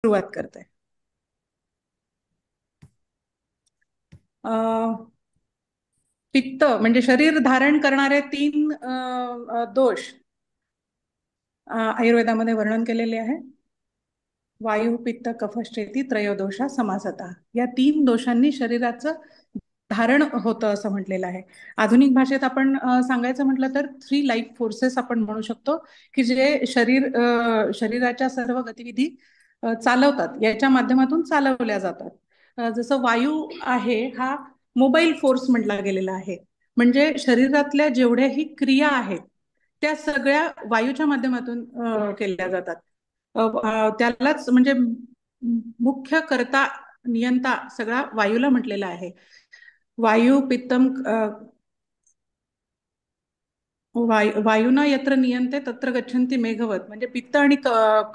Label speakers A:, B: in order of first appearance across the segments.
A: सुरुवात करते. पित्त म्हणजे शरीर धारण करणारे तीन दोष आयुर्वेदामध्ये वर्णन केलेले आहे. वायू पित्त कफश्चेती त्रयोदोषा समासता. या तीन दोषांनी शरीराचं धारण होतं असं म्हटलेलं आहे. आधुनिक भाषेत आपण सांगायचं म्हटलं तर 3 लाईफ फोर्सेस आपण म्हणू शकतो की जे शरीराच्या सर्व गतिविधी चालवतात, याच्या माध्यमातून चालवल्या जातात. जसं वायू आहे हा मोबाईल फोर्स म्हटला गेलेला आहे. म्हणजे शरीरातल्या जेवढ्याही क्रिया आहेत त्या सगळ्या वायूच्या माध्यमातून केल्या जातात. त्यालाच म्हणजे मुख्य कर्ता नियंता सगळा वायूला म्हटलेला आहे. वायू पित्तम वायुना यत्र नियंते तत्र गच्छन्ति मेघवत. म्हणजे पित्त आणि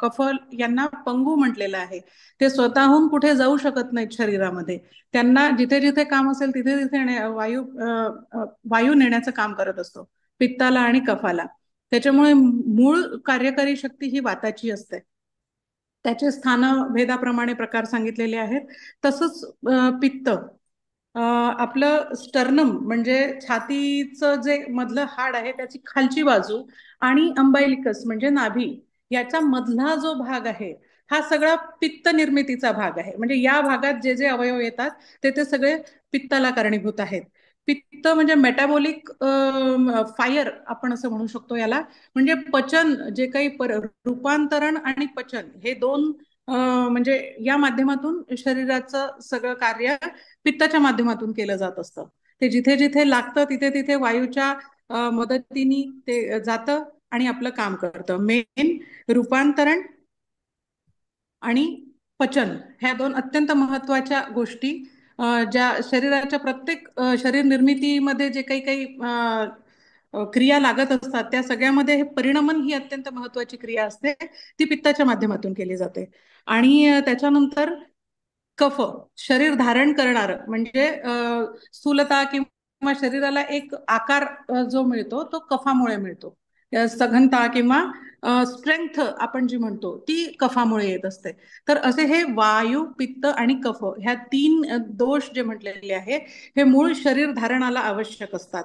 A: कफ यांना पंगू म्हटलेलं आहे. ते स्वतःहून कुठे जाऊ शकत नाहीत शरीरामध्ये. त्यांना जिथे जिथे काम असेल तिथे तिथे वायू नेण्याचं काम करत असतो पित्ताला आणि कफाला. त्याच्यामुळे मूळ कार्यकारी शक्ती ही वाताची असते. त्याचे स्थान भेदाप्रमाणे प्रकार सांगितलेले आहेत. तसंच पित्त आपलं स्टर्नम म्हणजे छातीचं जे मधलं हाड आहे त्याची खालची बाजू आणि अंबाइलिकस म्हणजे नाभी याचा मधला जो भाग आहे हा सगळा पित्त निर्मितीचा भाग आहे. म्हणजे या भागात जे जे अवयव येतात ते सगळे पित्ताला कारणीभूत आहेत. पित्त म्हणजे मेटाबॉलिक फायर आपण असं म्हणू शकतो याला. म्हणजे पचन जे काही रूपांतरण आणि पचन हे दोन म्हणजे या माध्यमातून शरीराचं सगळं कार्य पित्ताच्या माध्यमातून केलं जात असतं. ते जिथे जिथे लागतं तिथे तिथे वायूच्या मदतीने ते जातं आणि आपलं काम करतं. मेन रूपांतरण आणि पचन ह्या दोन अत्यंत महत्वाच्या गोष्टी ज्या शरीराच्या प्रत्येक शरीर निर्मितीमध्ये जे काही काही क्रिया लागत असतात त्या सगळ्यामध्ये हे परिणमन ही अत्यंत महत्वाची क्रिया असते. ती पित्ताच्या माध्यमातून केली जाते. आणि त्याच्यानंतर कफ शरीर धारण करणार म्हणजे स्थूलता किंवा शरीराला एक आकार जो मिळतो तो कफामुळे मिळतो. सघनता किंवा स्ट्रेंथ आपण जी म्हणतो ती कफामुळे येत असते. तर असे हे वायू पित्त आणि कफ ह्या तीन दोष जे म्हटलेले आहे हे मूळ शरीर धारणाला आवश्यक असतात.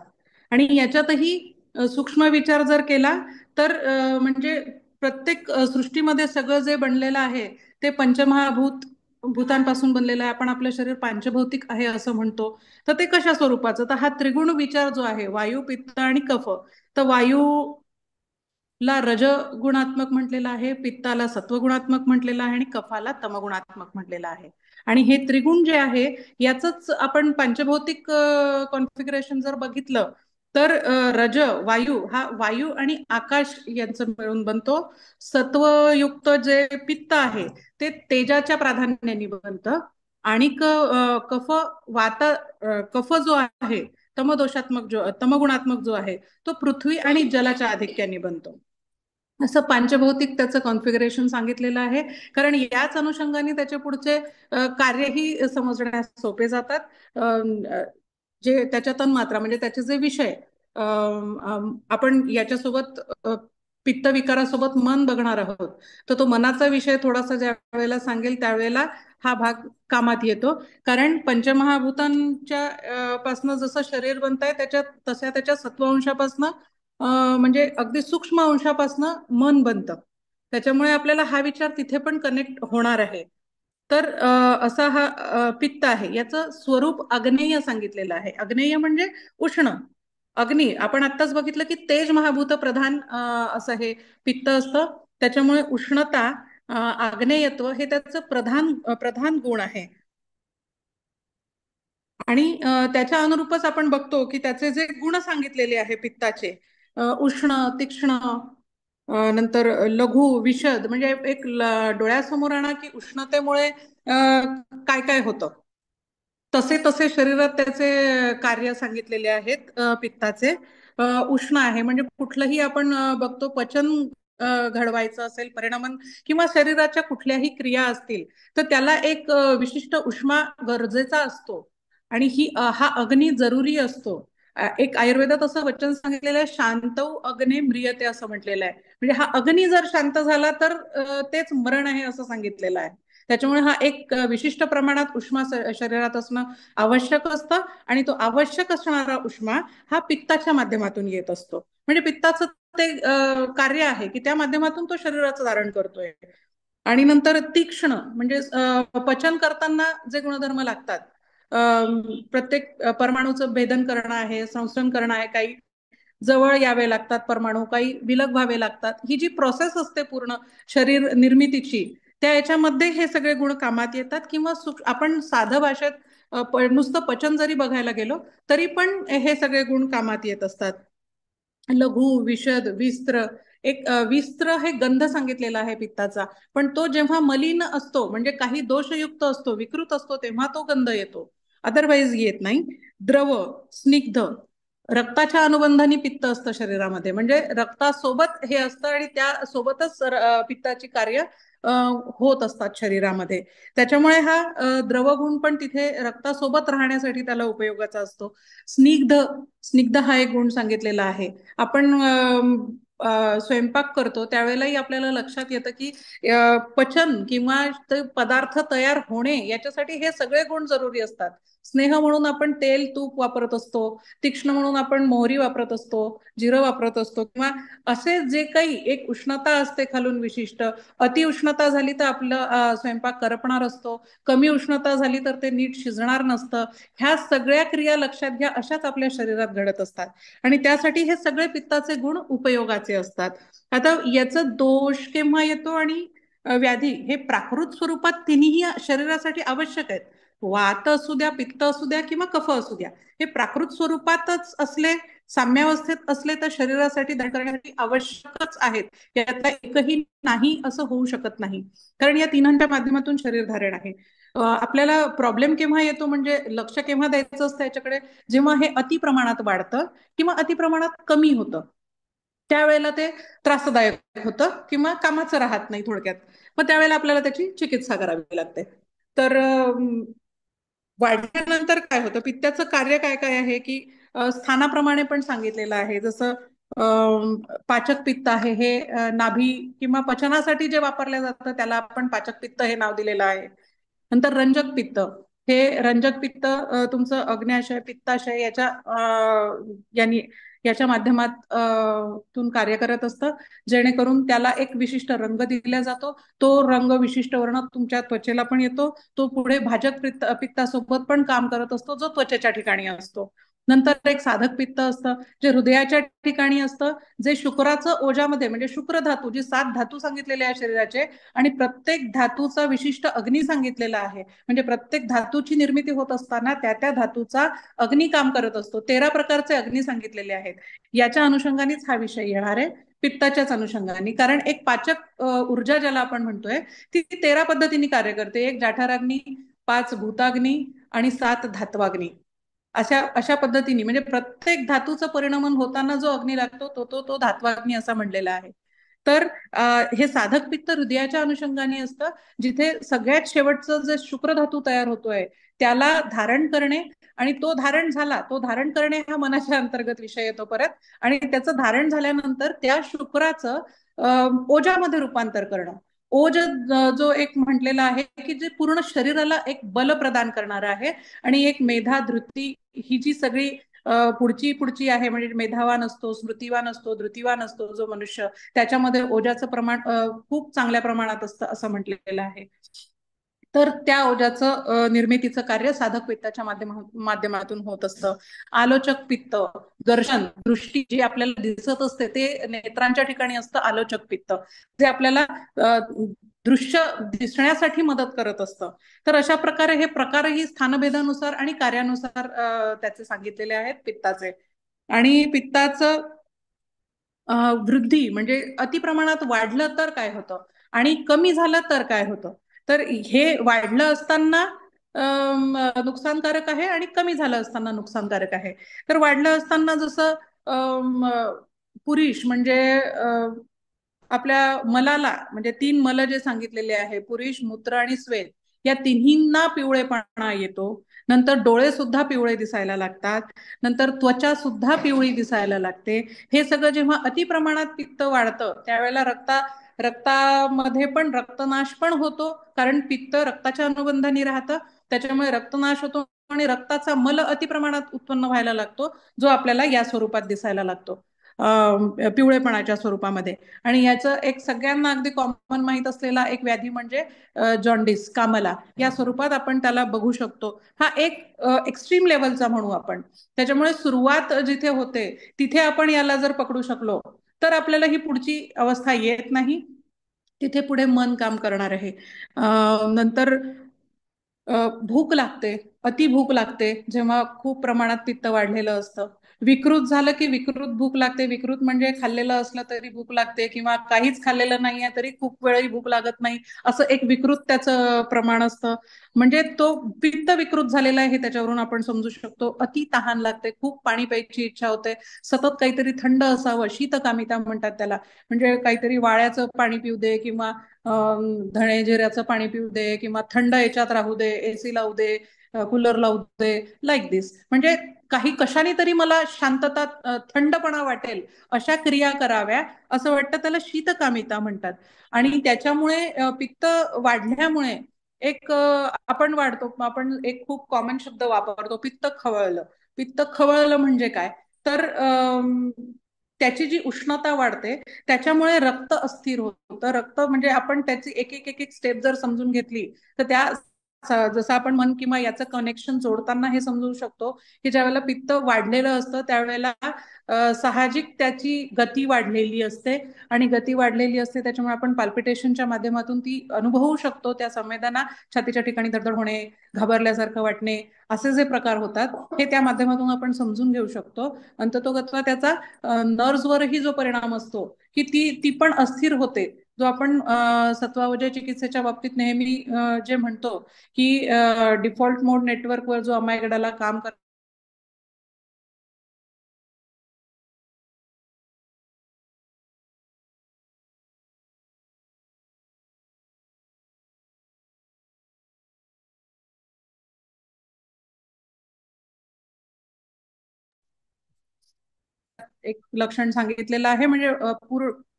A: आणि याच्यातही सूक्ष्म विचार जर केला तर म्हणजे प्रत्येक सृष्टीमध्ये सगळं जे बनलेलं आहे ते पंचमहाभूत भूतांपासून बनलेलं आहे. आपण आपलं शरीर पांचभौतिक आहे असं म्हणतो. तर ते कशा स्वरूपाचं? तर हा त्रिगुण विचार जो आहे वायू पित्त आणि कफ. तर वायूला रजगुणात्मक म्हटलेलं आहे, पित्ताला सत्वगुणात्मक म्हटलेलं आहे आणि कफाला तमगुणात्मक म्हटलेलं आहे. आणि हे त्रिगुण जे आहे याच आपण पंचभौतिक कॉन्फिगरेशन जर बघितलं तर रज वायू हा वायू आणि आकाश यांचं मिळून बनतो. सत्वयुक्त जे पित्त आहे ते तेजाच्या प्राधान्याने बनतं. आणि कफ कफ जो आहे तमगुणात्मक जो आहे तो पृथ्वी आणि जलाच्या आधिक्याने बनतो. असं पांचभौतिक त्याचं कॉन्फिगरेशन सांगितलेलं आहे. कारण याच अनुषंगाने त्याचे पुढचे कार्यही समजण्यास सोपे जातात. जे त्याच्या तन्मात्रा म्हणजे त्याचे जे विषय आपण याच्यासोबत पित्त विकारासोबत मन बघणार आहोत. तर तो मनाचा विषय थोडासा ज्या वेळेला सांगेल त्यावेळेला हा भाग कामात येतो. कारण पंचमहाभूतांच्या पासनं जसं शरीर बनतंय त्याच्या सत्वअंशापासनं म्हणजे अगदी सूक्ष्म अंशापासनं मन बनतं. त्याच्यामुळे आपल्याला हा विचार तिथे पण कनेक्ट होणार आहे. तर असा हा पित्त आहे. याचं स्वरूप आग्नेय सांगितलेलं आहे. आग्नेय म्हणजे उष्ण. अग्नी आपण आत्ताच बघितलं की तेज महाभूत प्रधान असं हे पित्त असतं. त्याच्यामुळे उष्णता आग्नेयत्व हे त्याचं प्रधान प्रधान गुण आहे. आणि त्याच्या अनुरूपच आपण बघतो की त्याचे जे गुण सांगितलेले आहे पित्ताचे उष्ण तीक्ष्ण नंतर लघु विशद म्हणजे एक डोळ्यासमोर आणा की उष्णतेमुळे काय काय होतं. तसे तसे शरीरात त्याचे कार्य सांगितलेले आहेत पित्ताचे. उष्ण आहे म्हणजे कुठलंही आपण बघतो पचन घडवायचं असेल परिणामन किंवा शरीराच्या कुठल्याही क्रिया असतील तर त्याला एक विशिष्ट उष्मा गरजेचा असतो. आणि हा अग्नी जरुरी असतो. एक आयुर्वेदात असं वचन सांगितलेलं आहे, शांतौ अग्ने म्रियते असं म्हटलेलं आहे. म्हणजे हा अग्नी जर शांत झाला तर तेच मरण आहे असं सांगितलेलं आहे. त्याच्यामुळे हा एक विशिष्ट प्रमाणात उष्मा शरीरात असणं आवश्यक असतं, आणि तो आवश्यक असणारा उष्मा हा पित्ताच्या माध्यमातून येत असतो. म्हणजे पित्ताचं ते कार्य आहे की त्या माध्यमातून तो शरीराचं धारण करतोय. आणि नंतर तीक्ष्ण म्हणजे पचन करताना जे गुणधर्म लागतात, प्रत्येक परमाणूचं भेदन करणं आहे, संस्करण करणं आहे, काही जवळ यावे लागतात परमाणू, काही विलग व्हावे लागतात, ही जी प्रोसेस असते पूर्ण शरीर निर्मितीची, त्या याच्यामध्ये हे सगळे गुण कामात येतात. किंवा आपण साध्या भाषेत नुसतं पचन जरी बघायला गेलो तरी पण हे सगळे गुण कामात येत असतात. लघु, विशद, विस्त्र. एक विस्त्र हे गंध सांगितलेला आहे पित्ताचा, पण तो जेव्हा मलिन असतो म्हणजे काही दोषयुक्त असतो, विकृत असतो, तेव्हा तो गंध येतो, अदरवाईज येत नाही. द्रव, स्निग्ध, रक्ताच्या अनुबंधाने पित्त असतं शरीरामध्ये, म्हणजे रक्तासोबत हे असतं आणि त्या सोबतच पित्ताची कार्य होत असतात शरीरामध्ये. त्याच्यामुळे हा द्रवगुण पण तिथे रक्तासोबत राहण्यासाठी त्याला उपयोगाचा असतो. स्निग्ध, स्निग्ध हा एक गुण सांगितलेला आहे. आपण स्वयंपाक करतो त्यावेळेलाही आपल्याला लक्षात येतं की पचन किंवा ते पदार्थ तयार होणे याच्यासाठी हे सगळे गुण जरुरी असतात. स्नेह म्हणून आपण तेल तूप वापरत असतो, तीक्ष्ण म्हणून आपण मोहरी वापरत असतो, जिरं वापरत असतो, किंवा असे जे काही एक उष्णता असते खालून विशिष्ट. अति उष्णता झाली तर आपलं स्वयंपाक करपणार असतो, कमी उष्णता झाली तर ते नीट शिजणार नसतं. ह्या सगळ्या क्रिया लक्षात घ्या, अशाच आपल्या शरीरात घडत असतात, आणि त्यासाठी हे सगळे पित्ताचे गुण उपयोगाचे असतात. आता याचा दोष केव्हा येतो आणि व्याधी हे प्राकृत स्वरूपात तिन्ही शरीरासाठी आवश्यक आहेत. वात असू द्या, पित्त असू द्या किंवा कफ असू द्या, हे प्राकृत स्वरूपातच असले, साम्यावस्थेत असले तर शरीरासाठी धारण करण्यासाठी आवश्यकच आहेत. यातला एकही नाही असं होऊ शकत नाही, कारण या तिन्हांच्या माध्यमातून शरीर धारण आहे. आपल्याला प्रॉब्लेम केव्हा येतो म्हणजे लक्ष केव्हा द्यायचं असतं याच्याकडे, जेव्हा हे अति प्रमाणात वाढतं किंवा अति प्रमाणात कमी होतं, त्यावेळेला ते त्रासदायक होतं किंवा कामाचं राहत नाही थोडक्यात. मग त्यावेळेला आपल्याला त्याची चिकित्सा करावी लागते. तर वाढल्यानंतर काय होतं, पित्ताचं कार्य काय काय आहे की स्थानाप्रमाणे पण सांगितलेलं आहे. जसं पाचक पित्त आहे, हे नाभी किंवा पचनासाठी जे वापरलं जातं त्याला आपण पाचक पित्त हे नाव दिलेलं आहे. नंतर रंजक पित्त, हे रंजक पित्त तुमचं अग्न्याशय पित्ताशय यांनी याच्या माध्यमात तून कार्य करत असतं, जेणेकरून त्याला एक विशिष्ट रंग दिला जातो. तो रंग विशिष्ट वर्ण तुमच्या त्वचेला पण येतो. तो पुढे भाजक पित्तासोबत पण काम करत असतो, जो त्वचेच्या ठिकाणी असतो. नंतर एक साधक पित्त असतं, जे हृदयाच्या ठिकाणी असतं, जे शुक्राचं ओजामध्ये म्हणजे शुक्र धातू, जी 7 धातू सांगितलेले आहे शरीराचे, आणि प्रत्येक धातूचा विशिष्ट अग्नी सांगितलेला आहे. म्हणजे प्रत्येक धातूची निर्मिती होत असताना त्या त्या धातूचा अग्नी काम करत असतो. 13 प्रकारचे अग्नी सांगितलेले आहेत. याच्या अनुषंगानेच हा विषय येणार आहे, पित्ताच्याच अनुषंगाने. कारण एक पाचक ऊर्जा ज्याला आपण म्हणतोय ती 13 पद्धतीने कार्य करते. एक जाठाराग्नी, 5 भूताग्नी आणि 7 धात्वाग्नी. अशा अशा पद्धतीने म्हणजे प्रत्येक धातूचं परिणमन होताना जो अग्नी लागतो तो तो तो धात्वाग्नी असा म्हणलेला आहे. तर हे साधक पित्त हृदयाच्या अनुषंगाने असतं, जिथे सगळ्यात शेवटचं जे शुक्र धातू तयार होतोय त्याला धारण करणे, आणि तो धारण झाला, तो धारण करणे हा मनाच्या अंतर्गत विषय येतो परत. आणि त्याचं धारण झाल्यानंतर त्या शुक्राचं ओजामध्ये रूपांतर करणं. ओज जो एक म्हटलेला आहे की जे पूर्ण शरीराला एक बल प्रदान करणार आहे, आणि एक मेधा धृती ही जी सगळी पुढची पुढची आहे, म्हणजे मेधावान असतो, स्मृतिवान असतो, धृतिवान असतो जो मनुष्य, त्याच्यामध्ये ओजाचं प्रमाण खूप चांगल्या प्रमाणात असतं असं म्हटलेलं आहे. तर त्या ओजाचं निर्मितीचं कार्य साधक पित्ताच्या माध्यमातून होत असतं. आलोचक पित्त, दर्शन दृष्टी जी आपल्याला दिसत असते ते नेत्रांच्या ठिकाणी असतं आलोचक पित्त, जे आपल्याला दृश्य दिसण्यासाठी मदत करत असतं. तर अशा प्रकारे हे प्रकारही स्थानभेदानुसार आणि कार्यानुसार त्याचे सांगितलेले आहेत पित्ताचे. आणि पित्ताचं वृद्धी म्हणजे अति प्रमाणात वाढलं तर काय होतं आणि कमी झालं तर काय होतं. तर हे वाढलं असताना नुकसानकारक आहे आणि कमी झालं असताना नुकसानकारक आहे. तर वाढलं असताना जसं पुरुष म्हणजे आपल्या मलाला म्हणजे 3 मल जे सांगितलेले आहे, पुरुष, मूत्र आणि स्वेद, या तिन्हींना पिवळेपणा येतो. नंतर डोळे सुद्धा पिवळे दिसायला लागतात. नंतर त्वचा सुद्धा पिवळी दिसायला लागते. हे सगळं जेव्हा अति प्रमाणात पित्त वाढतं त्यावेळेला रक्तामध्ये पण रक्तनाश पण होतो, कारण पित्त रक्ताच्या अनुबंधाने राहतं. त्याच्यामुळे रक्तनाश होतो आणि रक्ताचा मल अति प्रमाणात उत्पन्न व्हायला लागतो, जो आपल्याला या स्वरूपात दिसायला लागतो, पिवळेपणाच्या स्वरूपामध्ये. आणि याचं एक सगळ्यांना अगदी कॉमन माहित असलेला एक व्याधी म्हणजे जॉन्डिस, कामला, या स्वरूपात आपण त्याला बघू शकतो. हा एक एक्स्ट्रीम लेवलचा म्हणू आपण. त्याच्यामुळे सुरुवात जिथे होते तिथे आपण याला जर पकडू शकलो तर आपल्याला ही पुढची अवस्था येत नाही. तिथे पुढे मन काम करणार आहे. नंतर भूक लागते, अति भूक लागते जेव्हा खूप प्रमाणात पित्त वाढलेलं असतं. विकृत झालं की विकृत भूक लागते. विकृत म्हणजे खाल्लेलं असलं तरी भूक लागते, किंवा काहीच खाल्लेलं नाहीये तरी खूप वेळही भूक लागत नाही, असं एक विकृत त्याचं प्रमाण असतं. म्हणजे तो पित्त विकृत झालेला आहे हे त्याच्यावरून आपण समजू शकतो. अति तहान लागते, खूप पाणी प्यायची इच्छा होते, सतत काहीतरी थंड असावं, शीतकामिता म्हणतात त्याला. म्हणजे काहीतरी वाळ्याचं पाणी पिऊ दे, किंवा धणे जिऱ्याचं पाणी पिऊ दे, किंवा थंड याच्यात राहू दे, एसी लावू दे, कूलर लावू दे, लाईक दिस. म्हणजे काही कशाने तरी मला शांतता, थंडपणा वाटेल अशा क्रिया कराव्या, असं वाटतं. त्याला शीतकामिता म्हणतात. आणि त्याच्यामुळे पित्त वाढल्यामुळे एक आपण एक खूप कॉमन शब्द वापरतो, पित्त खवळलं. पित्त खवळलं म्हणजे काय? तर त्याची जी उष्णता वाढते त्याच्यामुळे रक्त अस्थिर होतं. रक्त म्हणजे आपण त्याची एक एक एक एक स्टेप जर समजून घेतली तर त्या जसं आपण मन किंवा याचं कनेक्शन जोडताना हे समजू शकतो की ज्या वेळेला पित्त वाढलेलं असतं त्यावेळेला साहजिक त्याची गती वाढलेली असते. आणि गती वाढलेली असते त्याच्यामुळे आपण पाल्पिटेशनच्या माध्यमातून ती अनुभवू शकतो. त्या संवेदना, छातीच्या ठिकाणी धडधड होणे, घाबरल्यासारखं वाटणे, असे जे प्रकार होतात हे त्या माध्यमातून आपण समजून घेऊ शकतो. अंततोगत्वा त्याचा नर्व्सवरही जो परिणाम असतो की ती पण अस्थिर होते. जो आपण सत्वावजय चिकित्सेच्या बाबतीत नेहमी जे म्हणतो की डिफॉल्ट मोड नेटवर्कवर जो अमायगडाला काम करतो, एक लक्षण सांगितलेलं आहे. म्हणजे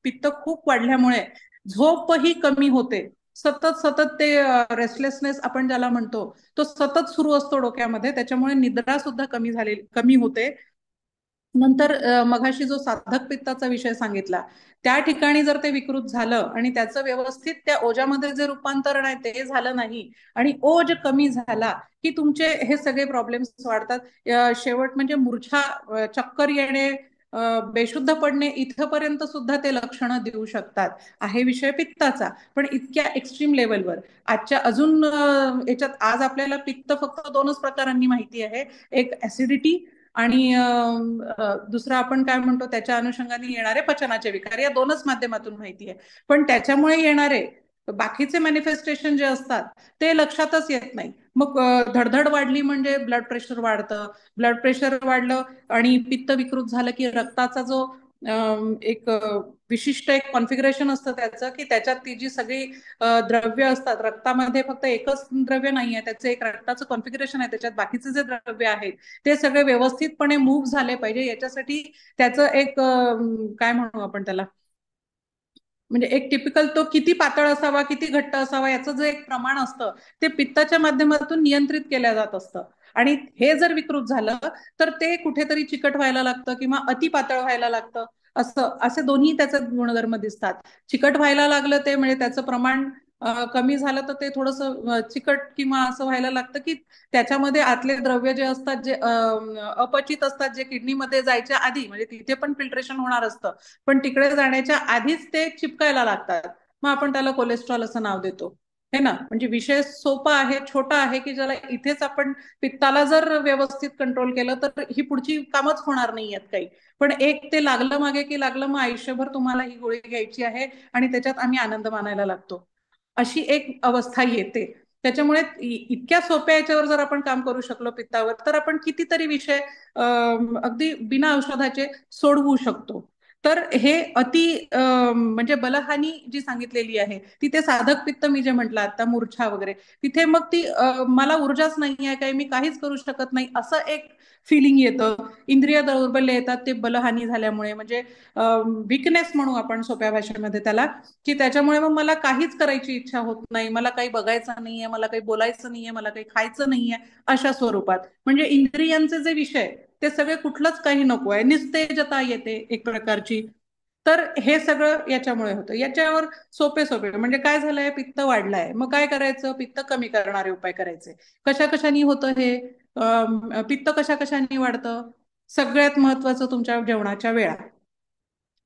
A: पित्त खूप वाढल्यामुळे झोपही कमी होते. सतत सतत ते रेस्टलेसनेस आपण ज्याला म्हणतो तो सतत सुरू असतो डोक्यामध्ये. त्याच्यामुळे निद्रा सुद्धा कमी होते. नंतर मघाशी जो साधक पित्ताचा विषय सांगितला त्या ठिकाणी जर ते विकृत झालं आणि त्याचं व्यवस्थित त्या ओजामध्ये जे रूपांतरण आहे ते झालं नाही, आणि ओज कमी झाला की तुमचे हे सगळे प्रॉब्लेम्स वाढतात. शेवट म्हणजे मूर्छा, चक्कर येणे, बेशुद्ध पडणे, इथपर्यंत सुद्धा ते लक्षणं देऊ शकतात. आहे विषय पित्ताचा, पण इतक्या एक्स्ट्रीम लेवलवर. आजच्या अजून याच्यात आज आपल्याला पित्त फक्त दोनच प्रकारांनी माहिती आहे. एक ऍसिडिटी, आणि दुसरं आपण काय म्हणतो त्याच्या अनुषंगाने येणारे पचनाचे विकार, या दोनच माध्यमातून माहिती आहे. पण त्याच्यामुळे येणारे बाकीचे मॅनिफेस्टेशन जे असतात ते लक्षातच येत नाही. मग धडधड वाढली म्हणजे ब्लड प्रेशर वाढतं. ब्लड प्रेशर वाढलं आणि पित्त विकृत झालं की रक्ताचा जो एक विशिष्ट एक कॉन्फिगरेशन असतं त्याचं, की त्याच्यात ती जी सगळी द्रव्य असतात रक्तामध्ये, फक्त एकच द्रव्य नाही आहे, त्याचं एक रक्ताचं कॉन्फिगरेशन आहे, त्याच्यात बाकीचे जे द्रव्य आहेत ते सगळे व्यवस्थितपणे मूव्ह झाले पाहिजे. याच्यासाठी त्याचं एक काय म्हणू आपण त्याला, म्हणजे एक टिपिकल तो किती पातळ असावा, किती घट्ट असावा, याचं जे एक प्रमाण असतं ते पित्ताच्या माध्यमातून नियंत्रित केल्या जात असतं. आणि हे जर विकृत झालं तर ते कुठेतरी चिकट व्हायला लागतं किंवा अति पातळ व्हायला लागतं. असे दोन्ही त्याचे गुणधर्म दिसतात. चिकट व्हायला लागलं ते म्हणजे त्याचं प्रमाण कमी झालं तर ते थोडस चिकट किंवा असं व्हायला लागतं की त्याच्यामध्ये आतले द्रव्य जे असतात, जे अपचित असतात, जे किडनीमध्ये जायच्या आधी, म्हणजे तिथे पण फिल्ट्रेशन होणार असतं पण तिकडे जाण्याच्या आधीच ते चिपकायला लागतात. मग आपण त्याला कोलेस्ट्रॉल असं नाव देतो. हे ना, म्हणजे विषय सोपा आहे, छोटा आहे, की ज्याला इथेच आपण पित्ताला जर व्यवस्थित कंट्रोल केलं तर ही पुढची कामच होणार नाही आहेत काही. पण एक ते लागलं मागे की लागलं, मग आयुष्यभर तुम्हाला ही गोळी घ्यायची आहे आणि त्याच्यात आम्ही आनंद मानायला लागतो, अशी एक अवस्था येते. त्याच्यामुळे इतक्या सोप्या याच्यावर जर आपण काम करू शकलो पित्तावर, तर आपण कितीतरी विषय अगदी बिना औषधाचे सोडवू शकतो. तर हे अति म्हणजे बलहानी जी सांगितलेली आहे, तिथे साधक पित्त मी जे म्हटलं आता मूर्छा वगैरे, तिथे मग ती मला ऊर्जाच नाही आहे, काही मी काहीच करू शकत नाही असं एक फिलिंग येतं. इंद्रिय दौर्बल्य येतात ते बलहानी झाल्यामुळे, म्हणजे विकनेस म्हणू आपण सोप्या भाषेमध्ये त्याला, की त्याच्यामुळे मग मला काहीच करायची इच्छा होत नाही, मला काही बघायचं नाहीये, मला काही बोलायचं नाहीये, मला काही खायचं नाहीये, अशा स्वरूपात. म्हणजे इंद्रियांचे जे विषय ते सगळे कुठलंच काही नको आहे, निस्तेजता येते एक प्रकारची. तर हे सगळं याच्यामुळे होतं. याच्यावर सोपे सोपे म्हणजे काय झालंय, पित्त वाढलाय, मग काय करायचं, पित्त कमी करणारे उपाय करायचे. कशा कशानी होतं हे, पित्त कशा कशानी वाढतं. सगळ्यात महत्वाचं तुमच्या जेवणाच्या वेळा.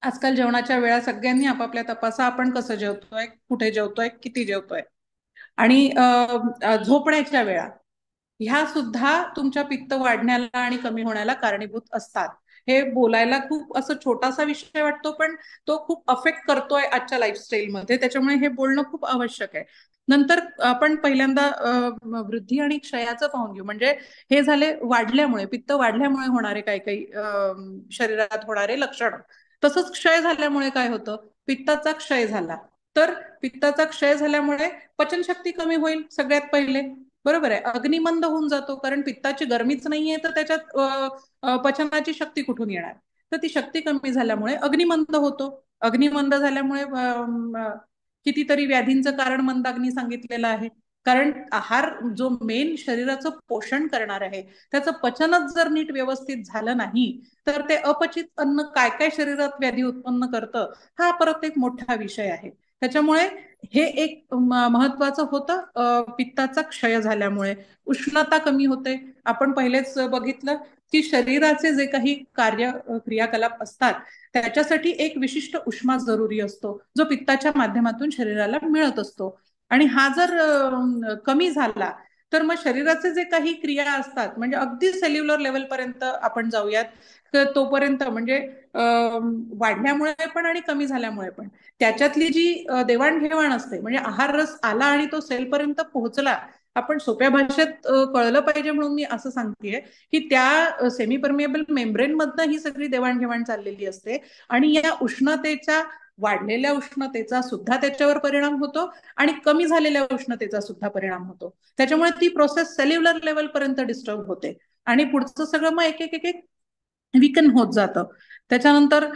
A: आजकाल जेवणाच्या वेळा सगळ्यांनी आपापल्या तपासा, आपण कसं जेवतोय, कुठे जेवतोय, किती जेवतोय. आणि झोपण्याच्या वेळा ह्या सुद्धा तुमच्या पित्त वाढण्याला आणि कमी होण्याला कारणीभूत असतात. हे बोलायला खूप असं छोटासा विषय वाटतो, पण तो खूप अफेक्ट करतोय आजच्या लाईफस्टाईलमध्ये, त्याच्यामुळे हे बोलणं खूप आवश्यक आहे. नंतर आपण पहिल्यांदा वृद्धी आणि क्षयाचं पाहून घेऊ. म्हणजे हे झाले वाढल्यामुळे, पित्त वाढल्यामुळे होणारे काही काही शरीरात होणारे लक्षण. तसंच क्षय झाल्यामुळे काय होतं, पित्ताचा क्षय झाला तर पित्ताचा क्षय झाल्यामुळे पचनशक्ती कमी होईल सगळ्यात पहिले. बरोबर आहे, अग्निमंद होऊन जातो, कारण पित्ताची गरमीच नाहीये तर त्याच्यात पचनाची शक्ती कुठून येणार. तर ती शक्ती कमी झाल्यामुळे अग्निमंद होतो. अग्निमंद झाल्यामुळे कितीतरी व्याधींचं कारण मंदाग्नी सांगितलेलं आहे. कारण आहार जो मेन शरीराचं पोषण करणार आहे, त्याचं पचनच जर नीट व्यवस्थित झालं नाही, तर ते अपचित अन्न काय काय शरीरात व्याधी उत्पन्न करतं, हा परत एक मोठा विषय आहे. त्याच्यामुळे हे एक महत्वाचं होतं. पित्ताचा क्षय झाल्यामुळे उष्णता कमी होते. आपण पहिलेच बघितलं की शरीराचे जे काही कार्य क्रियाकलाप असतात, त्याच्यासाठी एक विशिष्ट उष्मा जरुरी असतो, जो पित्ताच्या माध्यमातून शरीराला मिळत असतो. आणि हा जर कमी झाला तर मग शरीराचे जे काही क्रिया असतात, म्हणजे अगदी सेल्युलर लेवल पर्यंत आपण जाऊयात, तर तोपर्यंत म्हणजे वाढल्यामुळे पण आणि कमी झाल्यामुळे पण त्याच्यातली जी देवाणघेवाण असते, म्हणजे आहार रस आला आणि तो सेलपर्यंत पोहोचला, आपण सोप्या भाषेत कळलं पाहिजे म्हणून मी असं सांगतेय की त्या सेमी परमिएबल मेम्ब्रेन मधनं ही सगळी देवाणघेवाण चाललेली असते. आणि या उष्णतेच्या, वाढलेल्या उष्णतेचा सुद्धा त्याच्यावर परिणाम होतो आणि कमी झालेल्या उष्णतेचा सुद्धा परिणाम होतो. त्याच्यामुळे ती प्रोसेस सेल्युलर लेवल पर्यंत डिस्टर्ब होते आणि पुढचं सगळं मग एक एक एक एक विकन होत जातं. त्याच्यानंतर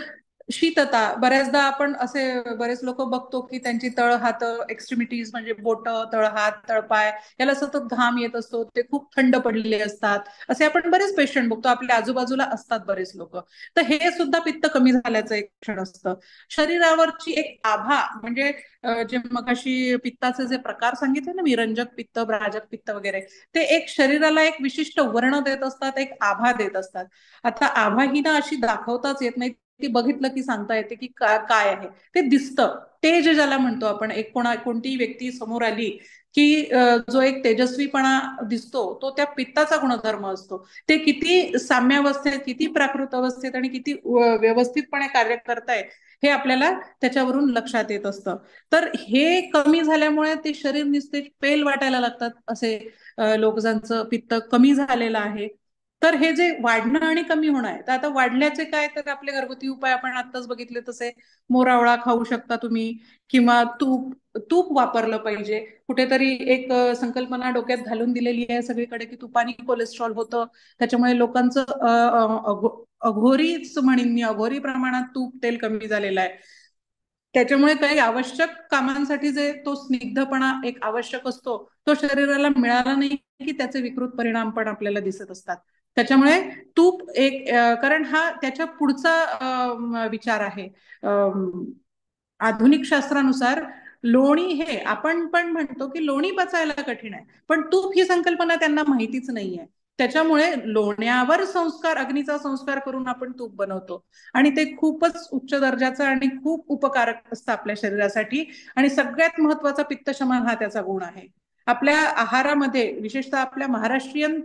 A: शीतता, बऱ्याचदा आपण असे बरेच लोक बघतो की त्यांची तळ हात एक्स्ट्रीमिटीज म्हणजे बोट, तळहात, तळपाय याला सतत घाम येत असतो, ते खूप थंड पडलेले असतात. असे आपण बरेच पेशंट बघतो, आपल्या आजूबाजूला असतात बरेच लोक. तर हे सुद्धा पित्त कमी झाल्याचं एक क्षण असतं. शरीरावरची एक आभा, म्हणजे जे मगाशी पित्ताचे जे प्रकार सांगितले ना मी, रंजक पित्त, ब्राजक पित्त वगैरे, ते एक शरीराला एक विशिष्ट वर्ण देत असतात, एक आभा देत असतात. आता आभा ही ना अशी दाखवताच येत नाही, ती बघितलं की सांगता येते की काय आहे ते दिसतं. तेज ज्याला म्हणतो आपण, एक कोणतीही व्यक्ती समोर आली की जो एक तेजस्वीपणा दिसतो, तो त्या पित्ताचा गुणधर्म असतो. ते किती साम्यावस्थेत, किती प्राकृत अवस्थेत आणि किती व्यवस्थितपणे कार्य करताय, हे आपल्याला त्याच्यावरून लक्षात येत असतं. तर हे कमी झाल्यामुळे ते शरीर निस्तेज पेल वाटायला लागतात, असे लोक ज्यांचं पित्त कमी झालेलं आहे. तर हे जे वाढणं आणि कमी होणं आहे, तर आता वाढल्याचे काय, तर आपले घरगुती उपाय आपण आत्ताच बघितले तसे, मोरावळा खाऊ शकता तुम्ही, किंवा तूप तूप वापरलं पाहिजे. कुठेतरी एक संकल्पना डोक्यात घालून दिलेली आहे सगळीकडे की तुपानी कोलेस्ट्रॉल होतं, त्याच्यामुळे लोकांचं अघोरीच म्हणेन मी, अघोरी प्रमाणात तूप तेल कमी झालेलं आहे. त्याच्यामुळे काही आवश्यक कामांसाठी जे तो स्निग्धपणा एक आवश्यक असतो, तो शरीराला मिळाला नाही की त्याचे विकृत परिणाम पण आपल्याला दिसत असतात. त्याच्यामुळे तूप एक कारण हा त्याच्या पुढचा विचार आहे. आधुनिक शास्त्रानुसार लोणी, हे आपण पण म्हणतो की लोणी पचायला कठीण आहे, पण तूप ही संकल्पना त्यांना माहितीच नाहीये. त्याच्यामुळे लोण्यावर संस्कार, अग्नीचा संस्कार करून आपण तूप बनवतो आणि ते खूपच उच्च दर्जाचं आणि खूप उपकारक असतं आपल्या शरीरासाठी. आणि सगळ्यात महत्वाचा पित्तशमन हा त्याचा गुण आहे. आपल्या आहारामध्ये, विशेषतः आपल्या महाराष्ट्रीयन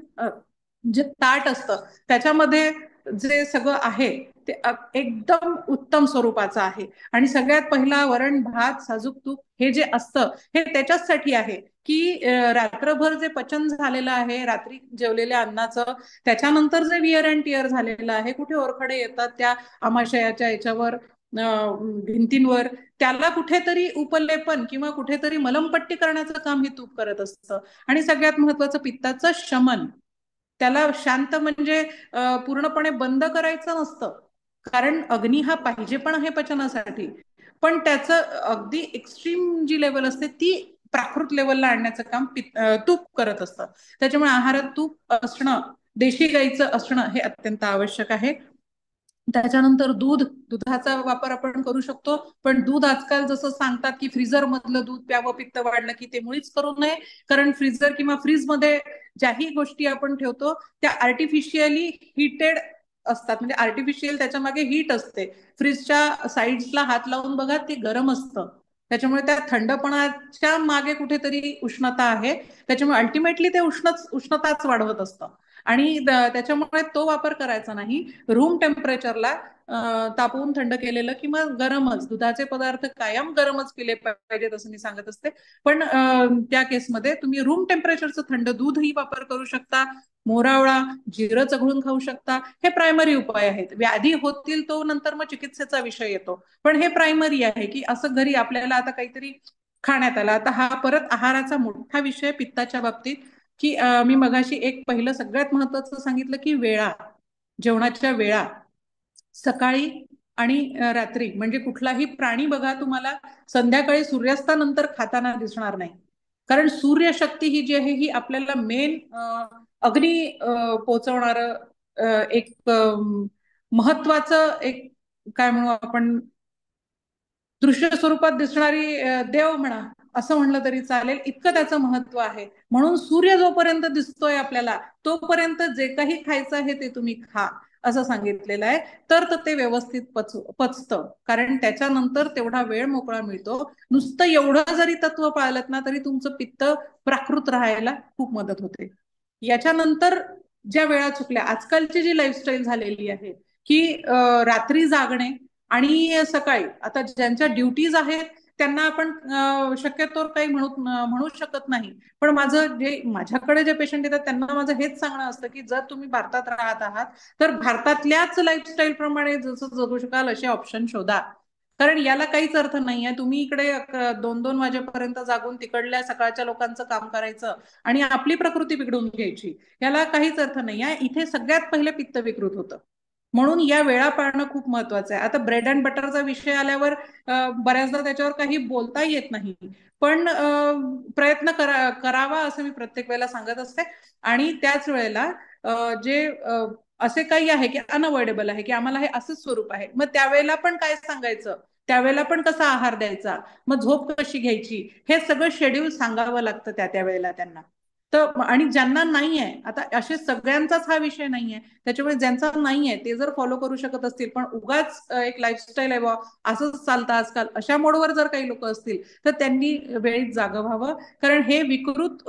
A: जे ताट असतं, त्याच्यामध्ये जे सगळं आहे ते एकदम उत्तम स्वरूपाचं आहे. आणि सगळ्यात पहिला वरण भात साजूक तूप हे जे असतं हे त्याच्याचसाठी आहे की रात्रभर जे पचन झालेलं आहे रात्री जेवलेल्या अन्नाचं, त्याच्यानंतर जे विअर अँड टिअर झालेलं आहे, कुठे ओरखडे येतात त्या आमाशयाच्या याच्यावर, भिंतींवर, त्याला कुठेतरी उपलेपन किंवा कुठेतरी मलमपट्टी करण्याचं काम हे तूप करत असतं. आणि सगळ्यात महत्वाचं पित्ताचं शमन. त्याला शांत म्हणजे पूर्णपणे बंद करायचं नसतं, कारण अग्नी हा पाहिजे पण आहे पचनासाठी, पण त्याचं अगदी एक्स्ट्रीम जी लेवल असते ती प्राकृत लेवलला आणण्याचं काम तूप करत असतं. त्याच्यामुळे आहारात तूप असणं, देशी गाईचं असणं हे अत्यंत आवश्यक आहे. त्याच्यानंतर दुधाचा वापर आपण करू शकतो, पण दूध आजकाल जसं सांगतात की फ्रीजर मधलं दूध प्यावं पित्त वाढलं की, ते मुळीच करू नये. कारण फ्रीजर किंवा फ्रीजमध्ये ज्याही गोष्टी आपण ठेवतो त्या आर्टिफिशियली हिटेड असतात, म्हणजे आर्टिफिशियल त्याच्या मागे हीट असते. फ्रीजच्या साईड्सला हात लावून बघा, ते गरम असतं. त्याच्यामुळे त्या थंडपणाच्या मागे कुठेतरी उष्णता आहे. त्याच्यामुळे अल्टिमेटली ते उष्णताच वाढवत असतं. आणि त्याच्यामुळे तो वापर करायचा नाही. रूम टेम्परेचरला तापवून थंड केलेलं किंवा गरमच, दुधाचे पदार्थ कायम गरमच पिले पाहिजेत असं मी सांगत असते. पण त्या केसमध्ये तुम्ही रूम टेम्परेचरचं थंड दूधही वापर करू शकता. मोरावळा, जिरं चघळून खाऊ शकता. हे प्रायमरी उपाय आहेत. व्याधी होतील तो नंतर मग चिकित्सेचा विषय येतो, पण हे प्रायमरी आहे की असं घरी आपल्याला आता काहीतरी खाण्यात आलं. आता हा परत आहाराचा मोठा विषय पित्ताच्या बाबतीत, की मी मगाशी एक पहिलं सगळ्यात महत्वाचं सांगितलं की वेळा, जेवणाच्या वेळा. सकाळी आणि रात्री, म्हणजे कुठलाही प्राणी बघा तुम्हाला संध्याकाळी सूर्यास्तानंतर खाताना दिसणार नाही. कारण सूर्यशक्ती ही जी आहे ही आपल्याला मेन अग्नी पोचवणार एक महत्वाचं एक, काय म्हणू आपण, दृश्य स्वरूपात दिसणारी देव म्हणा, असं म्हणलं तरी चालेल, इतकं त्याचं महत्व आहे. म्हणून सूर्य जोपर्यंत दिसतोय आपल्याला तोपर्यंत जे काही खायचं आहे ते तुम्ही खा असं सांगितलेलं आहे. तर ते व्यवस्थित पचतं, कारण त्याच्यानंतर तेवढा वेळ मोकळा मिळतो. नुसतं एवढं जरी तत्व पाळलत ना तरी तुमचं पित्त प्राकृत राहायला खूप मदत होते. याच्यानंतर ज्या वेळा चुकल्या, आजकालची जी लाईफस्टाईल झालेली आहे की रात्री जागणे आणि सकाळी, आता ज्यांच्या ड्युटीज आहेत त्यांना आपण शक्यतो काही म्हणू शकत नाही. पण माझं जे माझ्याकडे जे पेशंट येतात त्यांना माझं हेच सांगणं असतं की जर तुम्ही भारतात राहत आहात तर भारतातल्याच लाईफस्टाईल प्रमाणे जसं जगू शकाल असे ऑप्शन शोधा. कारण याला काहीच अर्थ नाही आहे तुम्ही इकडे 2-2 वाजेपर्यंत जागून तिकडल्या सकाळच्या लोकांचं काम करायचं आणि आपली प्रकृती बिघडून घ्यायची. याला काहीच अर्थ नाही आहे. इथे सगळ्यात पहिले पित्त विकृत होतं. म्हणून या वेळा पाळणं खूप महत्वाचं आहे. आता ब्रेड अँड बटरचा विषय आल्यावर बऱ्याचदा त्याच्यावर काही बोलता येत नाही, पण प्रयत्न करावा असं मी प्रत्येक वेळेला सांगत असते. आणि त्याच वेळेला जे असे काही आहे की अनअवॉइडेबल आहे की आम्हाला हे असंच स्वरूप आहे, मग त्यावेळेला पण काय सांगायचं, त्यावेळेला पण कसा आहार द्यायचा, मग झोप कशी घ्यायची, हे सगळं शेड्यूल सांगावं लागतं त्या त्यावेळेला त्यांना. तर आणि ज्यांना नाहीये, आता असे सगळ्यांचाच हा विषय नाहीये, त्याच्यामुळे ज्यांचा नाहीये ते जर फॉलो करू शकत असतील, पण उगाच एक लाईफस्टाईल आहे बा असंच चालतं आजकाल, अशा मोडवर जर काही लोक असतील तर त्यांनी वेळीच जागं व्हावं. कारण हे विकृत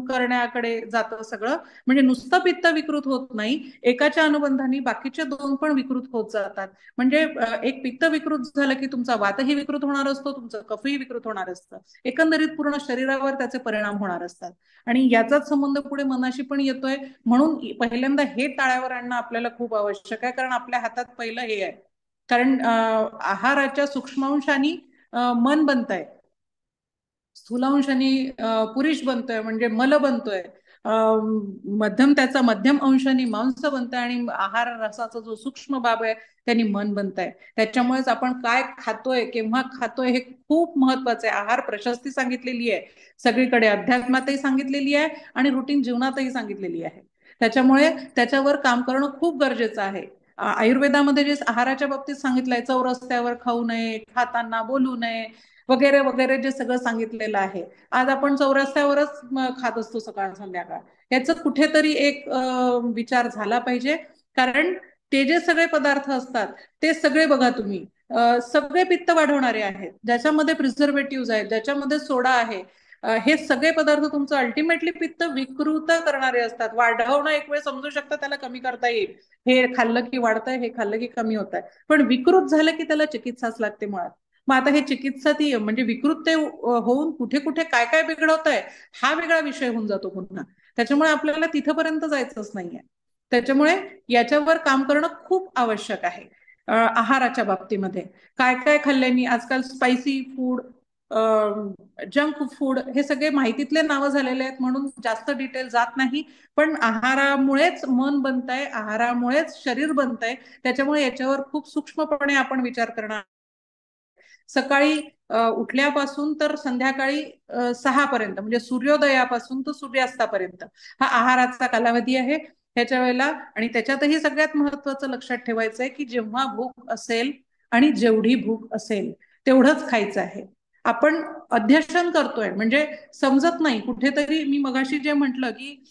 A: करण्याकडे जातं सगळं. म्हणजे नुसतं पित्त विकृत होत नाही, एकाच्या अनुबंधाने बाकीचे 2 पण विकृत होत जातात. म्हणजे एक पित्त विकृत झालं की तुमचा वातही विकृत होणार असतो, तुमचं कफही विकृत होणार असतं, एकंदरीत पूर्ण शरीरावर त्याचे परिणाम होणार असतात. आणि याचाच संबंध पुढे मनाशी पण येतोय. म्हणून पहिल्यांदा हे ताळ्यावर आणणं आपल्याला खूप आवश्यक आहे, कारण आपल्या हातात पहिलं हे आहे. कारण आहाराच्या सूक्ष्मांशाने मन बनतंय, स्थूलांशाने पुरुष बनतोय म्हणजे मल बनतोय, मध्यम त्याचा मध्यम अंशाने मांस बनतंय, आणि आहार रसाचा जो सूक्ष्म बाब आहे त्यांनी मन बनतंय. त्याच्यामुळेच आपण काय खातोय केव्हा खातोय हे खूप महत्वाचं आहे. आहार प्रशस्ती सांगितलेली आहे सगळीकडे, अध्यात्मातही सांगितलेली आहे आणि रुटीन जीवनातही सांगितलेली आहे. त्याच्यामुळे त्याच्यावर काम करणं खूप गरजेचं आहे. आयुर्वेदामध्ये जे आहाराच्या बाबतीत सांगितलंय, चौरस्त्यावर खाऊ नये, खाताना बोलू नये, वगैरे वगैरे, जे सगळं सांगितलेलं आहे, आज आपण चौरस्त्यावरच खात असतो सकाळ संध्याकाळ. याचं कुठेतरी एक विचार झाला पाहिजे. कारण ते जे सगळे पदार्थ असतात ते सगळे बघा तुम्ही, सगळे पित्त वाढवणारे आहेत, ज्याच्यामध्ये प्रिझर्वेटिव्ह आहेत, ज्याच्यामध्ये सोडा आहे, हे सगळे पदार्थ तुमचं अल्टिमेटली पित्त विकृत करणारे असतात. वाढवणं एक वेळ समजू शकतं, त्याला कमी करता येईल, हे खाल्लं की वाढतंय, हे खाल्लं की कमी होत आहे. पण विकृत झालं की त्याला चिकित्साच लागते मुळात. मग आता हे चिकित्सा ती म्हणजे विकृत ते होऊन कुठे कुठे काय काय बिघडवत आहे, हा वेगळा विषय होऊन जातो पुन्हा. त्याच्यामुळे आपल्याला तिथपर्यंत जायचंच नाहीये. त्याच्यामुळे याच्यावर काम करणं खूप आवश्यक आहे. आहाराच्या बाबतीमध्ये काय काय खाल्ल्यानी, आजकाल स्पायसी फूड, जंक फूड, हे सगळे माहितीतले नावं झालेले आहेत म्हणून जास्त डिटेल जात नाही. पण आहारामुळेच मन बनतंय, आहारामुळेच शरीर बनतंय. त्याच्यामुळे याच्यावर खूप सूक्ष्मपणे आपण विचार करणार. सकाळी उठल्यापासून तर संध्याकाळी 6 पर्यंत, म्हणजे सूर्योदयापासून तर सूर्यास्तापर्यंत हा आहाराचा कालावधी आहे. ह्याच्या वेळेला आणि त्याच्यातही सगळ्यात महत्वाचं लक्षात ठेवायचं आहे की जेव्हा भूक असेल आणि जेवढी भूक असेल तेवढंच खायचं आहे. आपण अध्यशन करतोय म्हणजे समजत नाही कुठेतरी. मी मगाशी जे म्हटलं की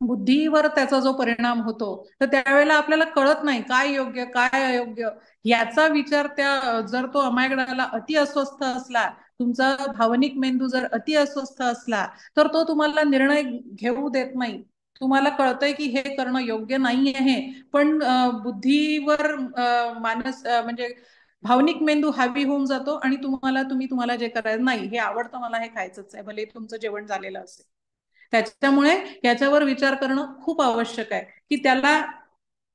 A: बुद्धीवर त्याचा जो परिणाम होतो, तर त्यावेळेला आपल्याला कळत नाही काय योग्य काय अयोग्य याचा विचार. त्या जर तो अमायगडाला अति अस्वस्थ असला, तुमचा भावनिक मेंदू जर अति अस्वस्थ असला, तर तो तुम्हाला निर्णय घेऊ देत नाही. तुम्हाला कळतंय की हे करणं योग्य नाही आहे, पण बुद्धीवर मानस म्हणजे भावनिक मेंदू हावी होऊन जातो आणि तुम्हाला जे करायचं नाही, हे आवडतं मला, हे खायचंच आहे, भले तुमचं जेवण झालेलं असेल. त्याच्यामुळे याच्यावर विचार करणं खूप आवश्यक आहे की त्याला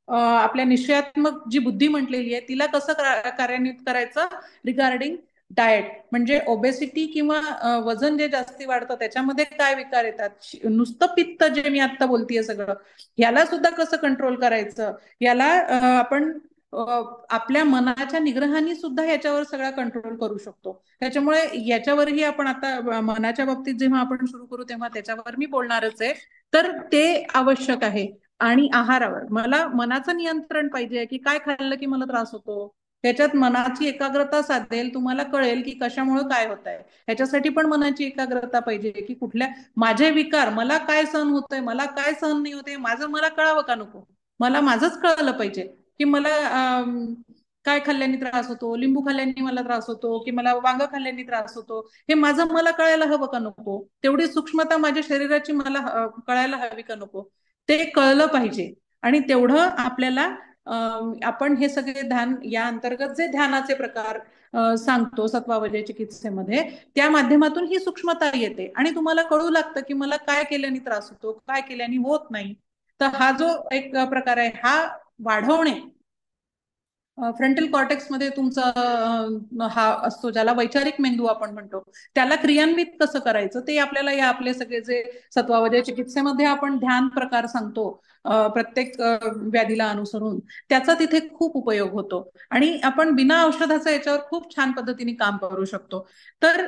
A: आपल्या निश्चयात्मक जी बुद्धी म्हटलेली आहे तिला कसं कार्यान्वित करायचं रिगार्डिंग डाएट. म्हणजे ओबेसिटी किंवा वजन जे जास्ती वाढतं त्याच्यामध्ये काय विकार येतात, नुसतं पित्त जे मी आता बोलतीये सगळं, याला सुद्धा कसं कंट्रोल करायचं, याला आपण आपल्या मनाच्या निग्रहाने सुद्धा याच्यावर सगळा कंट्रोल करू शकतो. त्याच्यामुळे याच्यावरही आपण आता मनाच्या बाबतीत जेव्हा आपण सुरू करू तेव्हा त्याच्यावर मी बोलणारच आहे. तर ते आवश्यक आहे. आणि आहारावर मला मनाचं नियंत्रण पाहिजे की काय खाल्लं की मला त्रास होतो. त्याच्यात मनाची एकाग्रता साधेल, तुम्हाला कळेल की कशामुळे काय होत आहे. ह्याच्यासाठी पण मनाची एकाग्रता पाहिजे की कुठल्या माझे विकार, मला काय सहन होतंय, मला काय सहन नाही होते, माझं मला कळावं का नको. मला माझंच कळलं पाहिजे की मला काय खाल्ल्याने त्रास होतो, लिंबू खाल्ल्याने मला त्रास होतो की मला वांग खाल्ल्याने त्रास होतो, हे माझं मला कळायला हवं का नको. तेवढी सूक्ष्मता माझ्या शरीराची मला कळायला हवी का नको, ते कळलं पाहिजे. आणि तेवढं आपल्याला आपण हे सगळे ध्यान या अंतर्गत जे ध्यानाचे प्रकार सांगतो सत्वावजय चिकित्सेमध्ये, त्या माध्यमातून ही सूक्ष्मता येते आणि तुम्हाला कळू लागतं की मला काय केल्याने त्रास होतो, काय केल्याने होत नाही. तर हा जो एक प्रकार आहे हा वाढवणे, फ्रंटल कॉर्टेक्स मध्ये तुमचा हा असतो ज्याला वैचारिक मेंदू आपण म्हणतो, त्याला क्रियान्वित कसं करायचं ते आपल्याला या आपले सगळे जे सत्वावजय चिकित्सेमध्ये आपण ध्यान प्रकार सांगतो प्रत्येक व्याधीला अनुसरून, त्याचा तिथे खूप उपयोग होतो. आणि आपण बिना औषधाचा याच्यावर खूप छान पद्धतीने काम करू शकतो. तर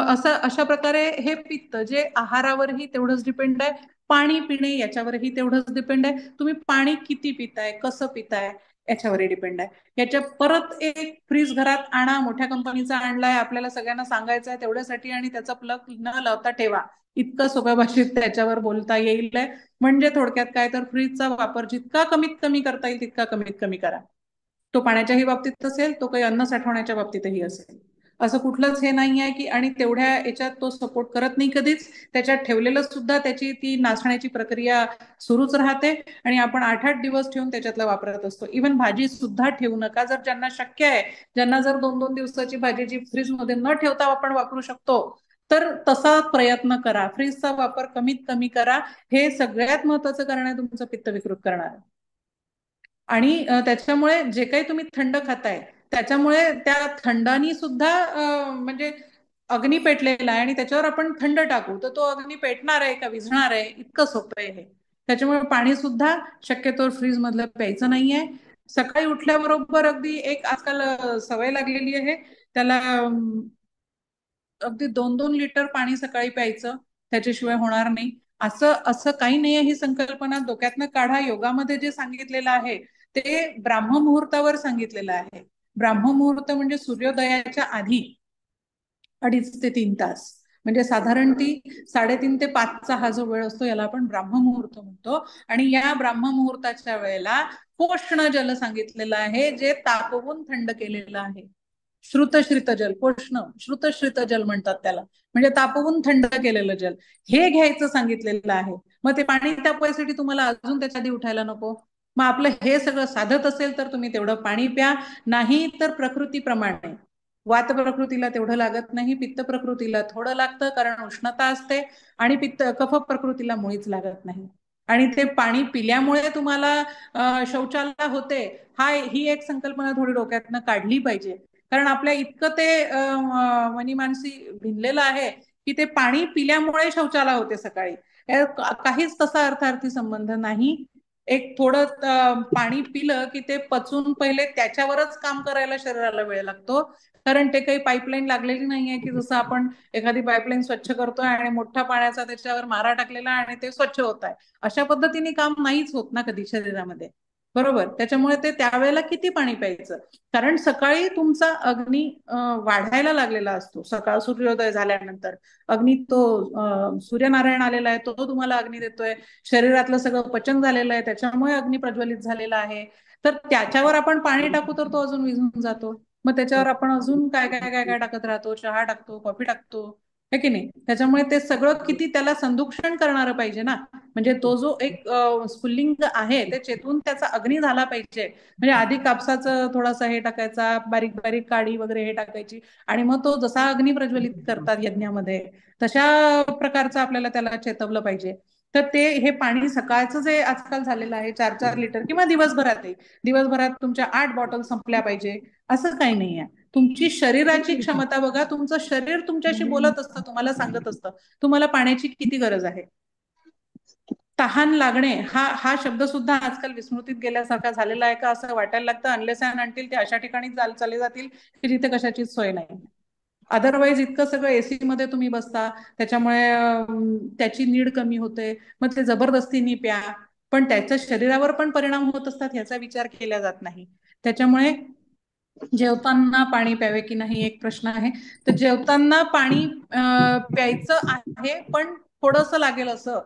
A: असं अशा प्रकारे हे पित्त जे आहारावरही तेवढंच डिपेंड आहे, पाणी पिणे याच्यावरही तेवढंच डिपेंड आहे. तुम्ही पाणी किती पिताय, कसं पिताय, याच्यावरही डिपेंड आहे. याच्या परत एक फ्रीज घरात आणा, मोठ्या कंपनीचा आणलाय, आपल्याला सगळ्यांना सांगायचं आहे तेवढ्यासाठी, आणि त्याचा प्लग न लावता ठेवा, इतकं सोप्या भाषेत त्याच्यावर बोलता येईल. म्हणजे थोडक्यात काय तर फ्रीजचा वापर जितका कमीत कमी करता येईल तितका कमीत कमी करा. तो पाण्याच्याही बाबतीत असेल, तो काही अन्न साठवण्याच्या बाबतीतही असेल. असं कुठलंच हे नाही आहे की, आणि तेवढ्या याच्यात तो सपोर्ट करत नाही कधीच. त्याच्यात ठेवलेलं सुद्धा त्याची ती नासण्याची प्रक्रिया सुरूच राहते आणि आपण 8-8 दिवस ठेवून त्याच्यातला वापरत असतो. इव्हन भाजी सुद्धा ठेवू नका, जर ज्यांना शक्य आहे, ज्यांना जर 2-2 दिवसाची भाजीची फ्रीजमध्ये न ठेवता आपण वापरू शकतो, तर तसा प्रयत्न करा. फ्रीजचा वापर कमीत कमी करा. हे सगळ्यात महत्वाचं कारण आहे तुमचं पित्त विकृत करणार. आणि त्याच्यामुळे जे काही तुम्ही थंड खाताय त्याच्यामुळे त्या थंडानी सुद्धा म्हणजे अग्नी पेटलेला आहे आणि त्याच्यावर आपण थंड टाकू तर तो अग्नी पेटणार आहे का विझणार आहे, इतकं सोपं आहे हे. त्याच्यामुळे पाणी सुद्धा शक्यतो फ्रीज मधलं प्यायचं नाहीये. सकाळी उठल्याबरोबर अगदी एक आजकाल सवय लागलेली आहे त्याला, अगदी 2-2 लिटर पाणी सकाळी प्यायचं, त्याच्याशिवाय होणार नाही. असं असं काही नाहीये. ही संकल्पना डोक्यातनं काढा. योगामध्ये जे सांगितलेलं आहे ते ब्राह्ममुहूर्तावर सांगितलेलं आहे. ब्राह्ममुहूर्त म्हणजे सूर्योदयाच्या आधी 2.5 ते 3 तास, म्हणजे साधारण ती 3:30 ते 5चा हा जो वेळ असतो याला आपण ब्राह्ममुहूर्त म्हणतो. आणि या ब्राह्ममुहूर्ताच्या वेळेला पोषण जल सांगितलेलं आहे, जे तापवून थंड केलेलं आहे. श्रुतश्रित जल, कोष्ण श्रुतश्रित जल म्हणतात त्याला, म्हणजे तापवून थंड केलेलं जल, हे घ्यायचं सांगितलेलं आहे. मग ते पाणी तापवायसाठी तुम्हाला अजून त्याच्या आधी उठायला नको. मग आपलं हे सगळं साधत असेल तर तुम्ही तेवढं पाणी प्या. नाही तर प्रकृतीप्रमाणे, वात प्रकृतीला तेवढं लागत नाही, पित्त प्रकृतीला थोडं लागतं कारण उष्णता असते, आणि कफ प्रकृतीला मुळीच लागत नाही. आणि ते पाणी पिल्यामुळे तुम्हाला शौचाला होते, ही एक संकल्पना थोडी डोक्यातनं काढली पाहिजे. कारण आपल्या इतकं ते मनी मानसी भिनलेलं आहे की ते पाणी पिल्यामुळे शौचाला होते सकाळी. काहीच तसा अर्थार्थी संबंध नाही. एक थोडं पाणी पिलं की ते पचून पहिले त्याच्यावरच काम करायला शरीराला वेळ लागतो. कारण ते काही पाईपलाईन लागलेली नाहीये की जसं आपण एखादी पाईपलाईन स्वच्छ करतोय आणि मोठ्या पाण्याचा त्याच्यावर मारा टाकलेला आणि ते स्वच्छ होत आहे. अशा पद्धतीने काम नाहीच होत ना कधी शरीरामध्ये. बरोबर. त्याच्यामुळे ते त्यावेळेला किती पाणी प्यायचं. कारण सकाळी तुमचा अग्नी वाढायला लागलेला असतो. सकाळ सूर्योदय झाल्यानंतर अग्नी तो सूर्यनारायण आलेला आहे, तो तुम्हाला अग्नी देतोय. शरीरातलं सगळं पचन झालेलं आहे, त्याच्यामुळे अग्नी प्रज्वलित झालेला आहे. तर त्याच्यावर आपण पाणी टाकू तर तो अजून विझून जातो. मग त्याच्यावर आपण अजून काय काय काय काय टाकत राहतो, चहा टाकतो, कॉफी टाकतो, है की नाही. त्याच्यामुळे ते सगळं किती त्याला संदूषण करणारं पाहिजे ना. म्हणजे तो जो एक स्फुल्लिंग आहे ते चेतून त्याचा अग्नी झाला पाहिजे. म्हणजे आधी कापसाचं थोडासा हे टाकायचा, बारीक बारीक काडी वगैरे हे टाकायची, आणि मग तो जसा अग्नी प्रज्वलित करतात यज्ञामध्ये, तशा प्रकारचं आपल्याला त्याला चेतवलं पाहिजे. तर ते हे पाणी सकाळचं जे आजकाल झालेलं आहे 4-4 लिटर, किंवा दिवसभरात तुमच्या 8 बॉटल संपल्या पाहिजे असं काही नाही आहे. तुमची शरीराची क्षमता बघा. तुमचं शरीर तुमच्याशी बोलत असतं, तुम्हाला सांगत असतं तुम्हाला पाण्याची किती गरज आहे. तहान लागणे हा शब्द सुद्धा आजकाल विस्मृतीत गेल्यासारखा झालेला आहे का असं वाटायला लागतं. अनलेस अँड अंटिल ते अशा ठिकाणी चालले जातील की जिथे कशाचीच सोय नाही. अदरवाईज इतकं सगळं एसी मध्ये तुम्ही बसता, त्याच्यामुळे त्याची नीड कमी होते. मग ते जबरदस्तीने प्या, पण त्याच्या शरीरावर पण परिणाम होत असतात ह्याचा विचार केला जात नाही. त्याच्यामुळे जेवताना पाणी प्यावे की नाही एक प्रश्न आहे. तर जेवताना पाणी प्यायचं आहे, पण थोडस लागेल असं,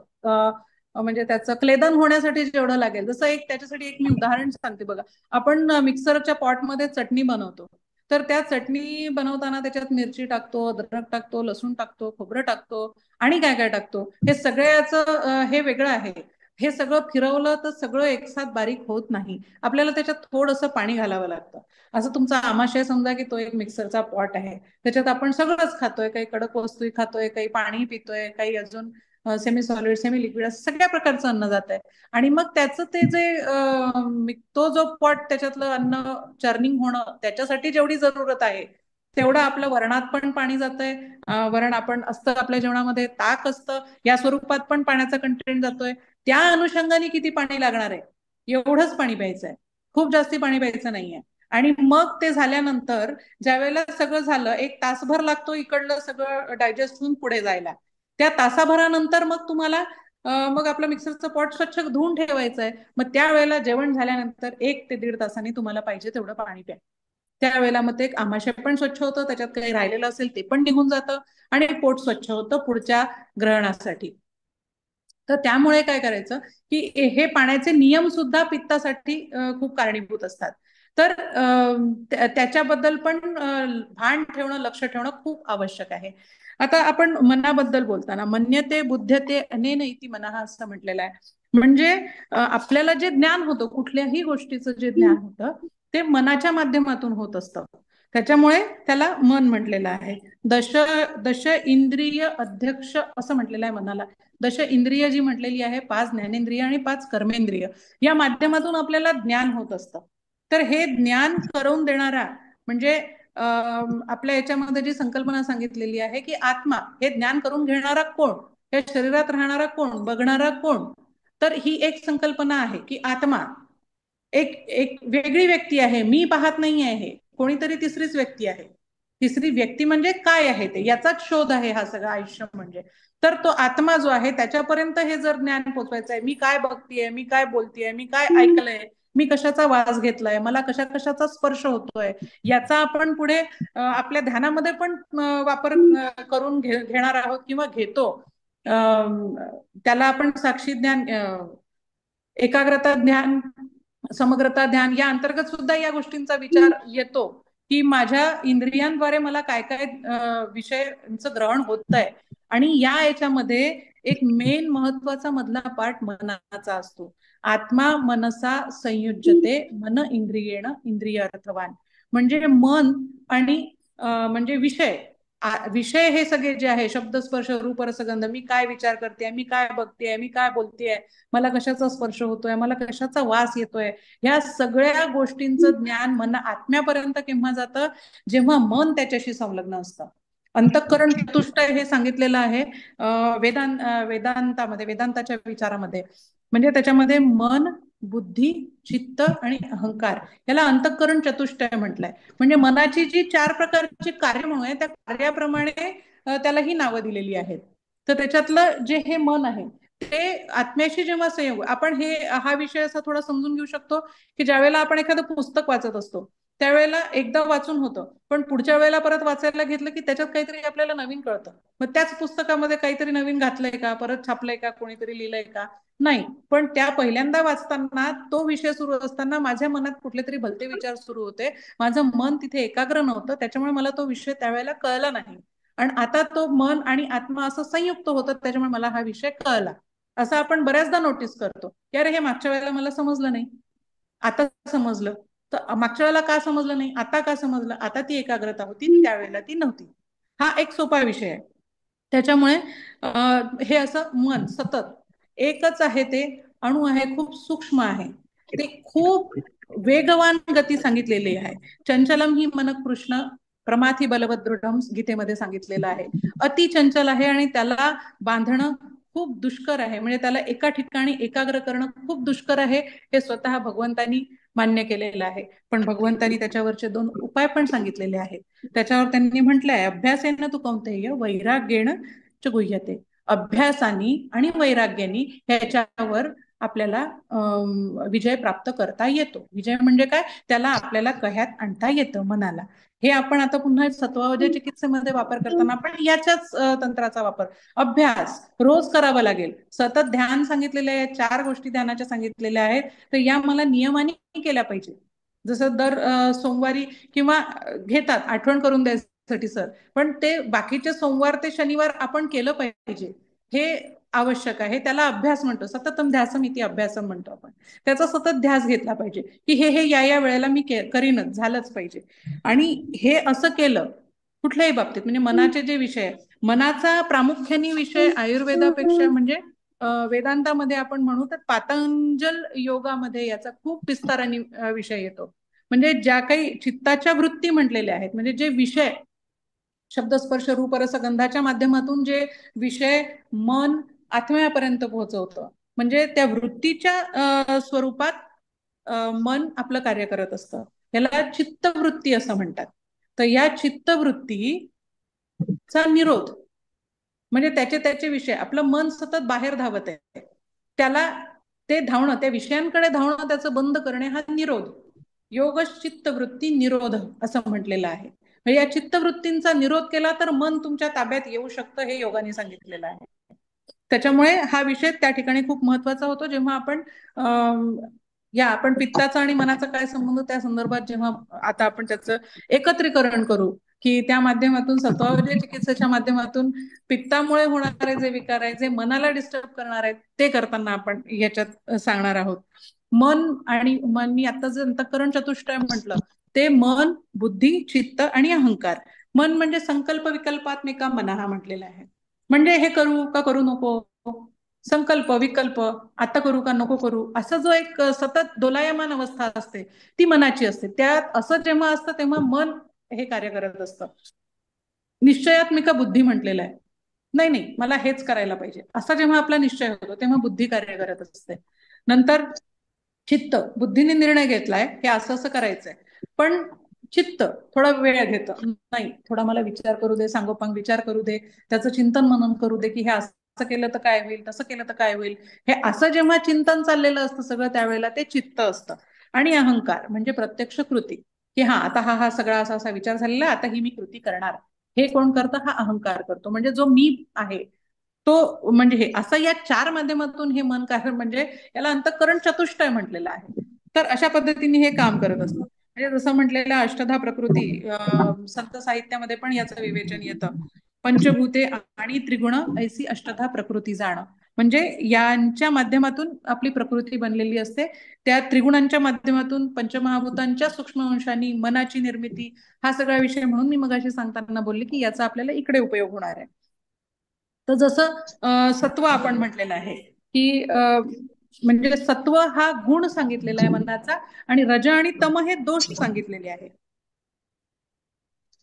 A: म्हणजे त्याचं क्लेदन होण्यासाठी जेवढं लागेल. जसं त्याच्यासाठी एक मी उदाहरण सांगते बघा. आपण मिक्सरच्या पॉटमध्ये चटणी बनवतो, तर त्या चटणी बनवताना त्याच्यात मिरची टाकतो, अद्रक टाकतो, लसूण टाकतो, खोबरं टाकतो, आणि काय काय टाकतो. हे सगळ्याचं हे वेगळं आहे. हे सगळं फिरवलं तर सगळं एकसाथ बारीक होत नाही. आपल्याला त्याच्यात थोडंसं पाणी घालावं लागतं. असं तुमचा आमाशय समजा की तो एक मिक्सरचा पॉट आहे, त्याच्यात आपण सगळंच खातोय, काही कडक वस्तू खातोय, काही पाणी पितोय, काही अजून सेमी सॉलिड सेमी लिक्विड असं सगळ्या प्रकारचं अन्न जात आहे. आणि मग त्याचं ते जे तो जो पॉट त्याच्यातलं अन्न चर्निंग होणं त्याच्यासाठी जेवढी जरूरत आहे तेवढं आपलं वरणात पण पाणी जातंय. वरण आपण असतं आपल्या जेवणामध्ये, ताक असतं, या स्वरूपात पण पाण्याचा कंटेंट जातोय. त्या अनुषंगाने किती पाणी लागणार आहे, एवढंच पाणी प्यायचं आहे. खूप जास्ती पाणी प्यायचं नाहीये. आणि मग ते झाल्यानंतर ज्या वेळेला सगळं झालं, 1 तासभर लागतो इकडलं सगळं डायजेस्ट होऊन पुढे जायला. त्या तासाभरानंतर मग तुम्हाला मग आपलं मिक्सरचं पॉट स्वच्छ धुवून ठेवायचं आहे. मग त्यावेळेला जेवण झाल्यानंतर 1 ते 1.5 तासांनी तुम्हाला पाहिजे तेवढं पाणी प्या. त्यावेळेला मग ते आमाशय पण स्वच्छ होतं, त्याच्यात काही राहिलेलं असेल ते पण निघून जातं, आणि पोट स्वच्छ होतं पुढच्या ग्रहणासाठी. तर त्यामुळे काय करायचं की हे पाण्याचे नियम सुद्धा पित्तासाठी खूप कारणीभूत असतात. तर त्याच्याबद्दल पण भान ठेवणं, लक्ष ठेवणं खूप आवश्यक आहे. आता आपण मनाबद्दल बोलताना मन्यते बुद्धते अनेन इति मनः असं म्हटलेलं आहे. म्हणजे आपल्याला जे ज्ञान होतं, कुठल्याही गोष्टीचं जे ज्ञान होतं ते मनाच्या माध्यमातून होत असतं. त्याच्यामुळे त्याला मन म्हटलेलं आहे. दश दश इंद्रिय अध्यक्ष असं म्हटलेलं आहे मनाला. दश इंद्रिय जी म्हटलेली आहे, 5 ज्ञानेंद्रिय आणि 5 कर्मेंद्रिय, या माध्यमातून आपल्याला ज्ञान होत असतं. तर हे ज्ञान करून देणारा म्हणजे आपल्या याच्यामध्ये जी संकल्पना सांगितलेली आहे की आत्मा, हे ज्ञान करून घेणारा कोण, या शरीरात राहणारा कोण, बघणारा कोण. तर ही एक संकल्पना आहे की आत्मा एक एक वेगळी व्यक्ती आहे, मी पाहत नाही आहे, कोणीतरी तिसरीच व्यक्ती आहे. तिसरी व्यक्ती म्हणजे काय आहे ते, याचाच शोध आहे हा सगळं आयुष्य म्हणजे. तर तो आत्मा जो आहे त्याच्यापर्यंत हे जर ज्ञान पोचवायचं आहे, मी काय बघतीये, मी काय बोलतीये, मी काय ऐकलंय, मी कशाचा वास घेतलाय, मला कशा कशाचा स्पर्श होतोय, याचा आपण पुढे आपल्या ध्यानामध्ये पण वापर करून घेणार आहोत किंवा घेतो. त्याला आपण साक्षी ज्ञान, एकाग्रता ध्यान, समग्रता ध्यान या अंतर्गत सुद्धा या गोष्टींचा विचार येतो की माझ्या इंद्रियांद्वारे मला काय काय विषयांचं ग्रहण होत आहे. आणि याच्यामध्ये एक मेन महत्वाचा मधला पार्ट मनाचा असतो. आत्मा मनसा संयुज्यते मन इंद्रियेण इंद्रियार्थवान. म्हणजे मन आणि म्हणजे विषय, विषय हे सगळे जे आहे शब्द स्पर्श रूप रसगंध, मी काय विचार करते, मी काय बघतेय, मी काय बोलतेय, मला कशाचा स्पर्श होतोय, मला कशाचा वास येतोय, ह्या सगळ्या गोष्टींचं ज्ञान मन आत्म्यापर्यंत केव्हा जातं, जेव्हा मन त्याच्याशी संलग्न असतं. अंतःकरण चतुष्टय हे सांगितलेलं आहे वेदांतामध्ये, वेदांताच्या विचारामध्ये. म्हणजे त्याच्यामध्ये मन, बुद्धी, चित्त आणि अहंकार याला अंतःकरण चतुष्टय म्हटलंय. म्हणजे मनाची जी 4 प्रकारची कार्य म्हणून आहे त्या कार्याप्रमाणे त्याला ही नावं दिलेली आहेत. तर त्याच्यातलं जे हे मन आहे ते आत्म्याशी जेव्हा संयोग, आपण हा विषय असा थोडा समजून घेऊ शकतो की ज्यावेळेला आपण एखादं पुस्तक वाचत असतो त्यावेळेला एकदा वाचून होतं, पण पुढच्या वेळेला परत वाचायला घेतलं की त्याच्यात काहीतरी आपल्याला नवीन कळतं. मग त्याच पुस्तकामध्ये काहीतरी नवीन घातलंय का, परत छापलंय का, कोणीतरी लिहिलंय का, नाही. पण त्या पहिल्यांदा वाचताना तो विषय सुरू असताना माझ्या मनात कुठले तरी भलते विचार सुरू होते, माझं मन तिथे एकाग्र नव्हतं, त्याच्यामुळे मला तो विषय त्यावेळेला कळला नाही. आणि आता तो मन आणि आत्मा असं संयुक्त होतं, त्याच्यामुळे मला हा विषय कळला. असं आपण बऱ्याचदा नोटीस करतो की अरे हे मागच्या वेळेला मला समजलं नाही, आता समजलं. तर मागच्या वेळेला का समजलं नाही, आता का समजलं, आता ती एकाग्रता होती, त्यावेळेला ती नव्हती. हा एक सोपा विषय आहे. त्याच्यामुळे हे असं मन सतत एकच आहे, ते अणु आहे, खूप सूक्ष्म आहे, ते खूप वेगवान गती सांगितलेली आहे. चंचलम ही मन कृष्ण प्रमाथी बलवत दृढम गीतेमध्ये सांगितलेलं आहे. अति चंचल आहे आणि त्याला बांधणं खूप दुष्कर आहे. म्हणजे त्याला एका ठिकाणी एकाग्र करणं खूप दुष्कर आहे, हे स्वतः भगवंतांनी मान्य केलेलं आहे. पण भगवंतांनी त्याच्यावरचे 2 उपाय पण सांगितलेले आहेत. त्याच्यावर त्यांनी म्हटलंय, अभ्यासेन तू कौंतेय वैराग्येण च गुह्यते. अभ्यासानी आणि वैराग्यानी ह्याच्यावर आपल्याला विजय प्राप्त करता येतो. विजय म्हणजे काय, त्याला आपल्याला कह्यात आणता येतं मनाला. हे आपण आता पुन्हा सत्वावजय चिकित्सेमध्ये वापर करताना आपण याच्याच तंत्राचा वापर, अभ्यास रोज करावा लागेल. सतत ध्यान सांगितलेले आहे, 4 गोष्टी ध्यानाच्या सांगितलेल्या आहेत, तर या मला नियमाने केल्या पाहिजे. जसं दर सोमवारी किंवा घेतात आठवण करून द्यायसाठी सर, पण ते बाकीचे सोमवार ते शनिवार आपण केलं पाहिजे, हे आवश्यक आहे. त्याला अभ्यास म्हणतो, सततम ध्यासम इति अभ्यासम म्हणतो आपण. त्याचा सतत ध्यास घेतला पाहिजे की हे या वेळेला मी करीनच, झालंच पाहिजे. आणि हे असं केलं कुठल्याही बाबतीत, म्हणजे मनाचे जे विषय आहेत, मनाचा प्रामुख्याने विषय आयुर्वेदापेक्षा म्हणजे वेदांतामध्ये आपण म्हणू तर पातंजल योगामध्ये याचा खूप विस्ताराने विषय येतो. म्हणजे ज्या काही चित्ताच्या वृत्ती म्हटलेल्या आहेत, म्हणजे जे विषय शब्द स्पर्श रूप रस गंधाच्या माध्यमातून जे विषय मन आत्म्यापर्यंत पोहोचवतं, म्हणजे त्या वृत्तीच्या स्वरूपात मन आपलं कार्य करत असतं. याला चित्तवृत्ती असं म्हणतात. तर या चित्तवृत्तीचा निरोध म्हणजे त्याचे विषय, आपलं मन सतत बाहेर धावत आहे, त्याला ते धावणं, त्या विषयांकडे धावणं त्याचं बंद करणे, हा निरोध, योग चित्तवृत्ती निरोध असं म्हटलेलं आहे. म्हणजे या चित्तवृत्तींचा निरोध केला तर मन तुमच्या ताब्यात येऊ शकतं, हे योगाने सांगितलेलं आहे. त्याच्यामुळे हा विषय त्या ठिकाणी खूप महत्वाचा होतो. जेव्हा आपण पित्ताचा आणि मनाचा काय संबंध त्या संदर्भात जेव्हा आता आपण त्याचं एकत्रीकरण करू, की त्या माध्यमातून सत्वावजय चिकित्सेच्या माध्यमातून पित्तामुळे होणारे जे विकार आहेत, जे मनाला डिस्टर्ब करणार आहेत, ते करताना आपण याच्यात सांगणार आहोत. मी आता जे अंतःकरण चतुष्टय म्हटलं, ते मन, बुद्धी, चित्त आणि अहंकार. मन म्हणजे संकल्प विकल्पात्मिका मना हा म्हटलेला आहे. म्हणजे हे करू का करू नको, संकल्प विकल्प, आता करू का नको करू, असं जो एक सतत दोलायमान अवस्था असते ती मनाची असते. त्यात असं जेव्हा असतं तेव्हा मन हे कार्य करत असतं. निश्चयात्मिका बुद्धी म्हटलेलं आहे, नाही नाही मला हेच करायला पाहिजे, असा जेव्हा आपला निश्चय होतो तेव्हा बुद्धी कार्य करत असते. नंतर चित्त, बुद्धीने निर्णय घेतलाय हे असं असं करायचंय, पण चित्त थोडा वेळ घेतं, नाही थोडा मला विचार करू दे, सांगोपांग विचार करू दे, त्याचं चिंतन मनन करू दे की हे असं केलं तर काय होईल, तसं केलं तर काय होईल, हे असं जेव्हा चिंतन चाललेलं असतं सगळं, त्यावेळेला ते चित्त असतं. आणि अहंकार म्हणजे प्रत्यक्ष कृती, की आता हा सगळा असा असा विचार झालेला, आता ही मी कृती करणार, हे कोण करतं, हा अहंकार करतो. म्हणजे जो मी आहे तो, म्हणजे हे असं या 4 माध्यमातून हे मन काय, म्हणजे याला अंतःकरण चतुष्टय म्हटलेलं आहे. तर अशा पद्धतीने हे काम करत असतं. म्हणजे जसं म्हटलेलं अष्टधा प्रकृती, संत साहित्यामध्ये पण याचं विवेचन येतं. पंचभूते आणि त्रिगुण ऐसी अष्टधा प्रकृती जाणं. म्हणजे यांच्या माध्यमातून आपली प्रकृती बनलेली असते. त्या त्रिगुणांच्या माध्यमातून पंचमहाभूतांच्या सूक्ष्म अंशांनी मनाची निर्मिती, हा सगळा विषय म्हणून मी मगाशी सांगताना बोलले की याचा आपल्याला इकडे उपयोग होणार आहे. तर जसं सत्व आपण म्हटलेलं आहे की म्हणजे सत्व हा गुण सांगितलेला आहे मनाचा, आणि रज आणि तम हे दोष सांगितलेले आहे.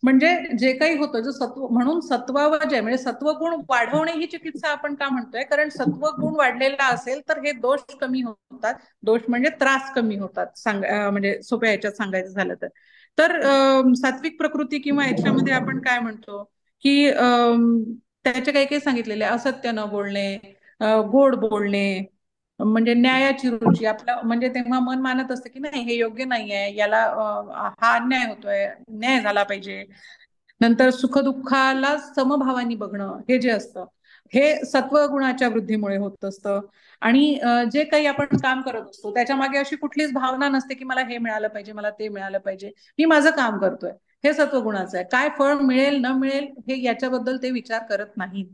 A: म्हणजे जे काही होतं जे सत्व, म्हणून सत्वावजय म्हणजे सत्वगुण वाढवणे ही चिकित्सा आपण का म्हणतोय, कारण सत्वगुण वाढलेला असेल तर हे दोष कमी होतात. दोष म्हणजे त्रास कमी होतात, म्हणजे सोप्या याच्यात सांगायचं झालं तर. तर सात्विक प्रकृती किंवा याच्यामध्ये आपण काय म्हणतो की त्याचे काही काही सांगितलेले, असत्य न बोलणे, गोड बोलणे, म्हणजे न्यायाची रुची आपला, म्हणजे तेव्हा मन मानत असतं की नाही हे योग्य नाहीये, याला हा अन्याय होतोय, न्याय झाला पाहिजे. नंतर सुखदुःखाला समभावानी बघणं, हे जे असतं हे सत्वगुणाच्या वृद्धीमुळे होत असतं. आणि जे काही आपण काम करत असतो त्याच्या मागे अशी कुठलीच भावना नसते की मला हे मिळालं पाहिजे, मला ते मिळालं पाहिजे, मी माझं काम करतोय, हे सत्वगुणाचं आहे. काय फळ मिळेल न मिळेल हे याच्याबद्दल ते विचार करत नाहीत.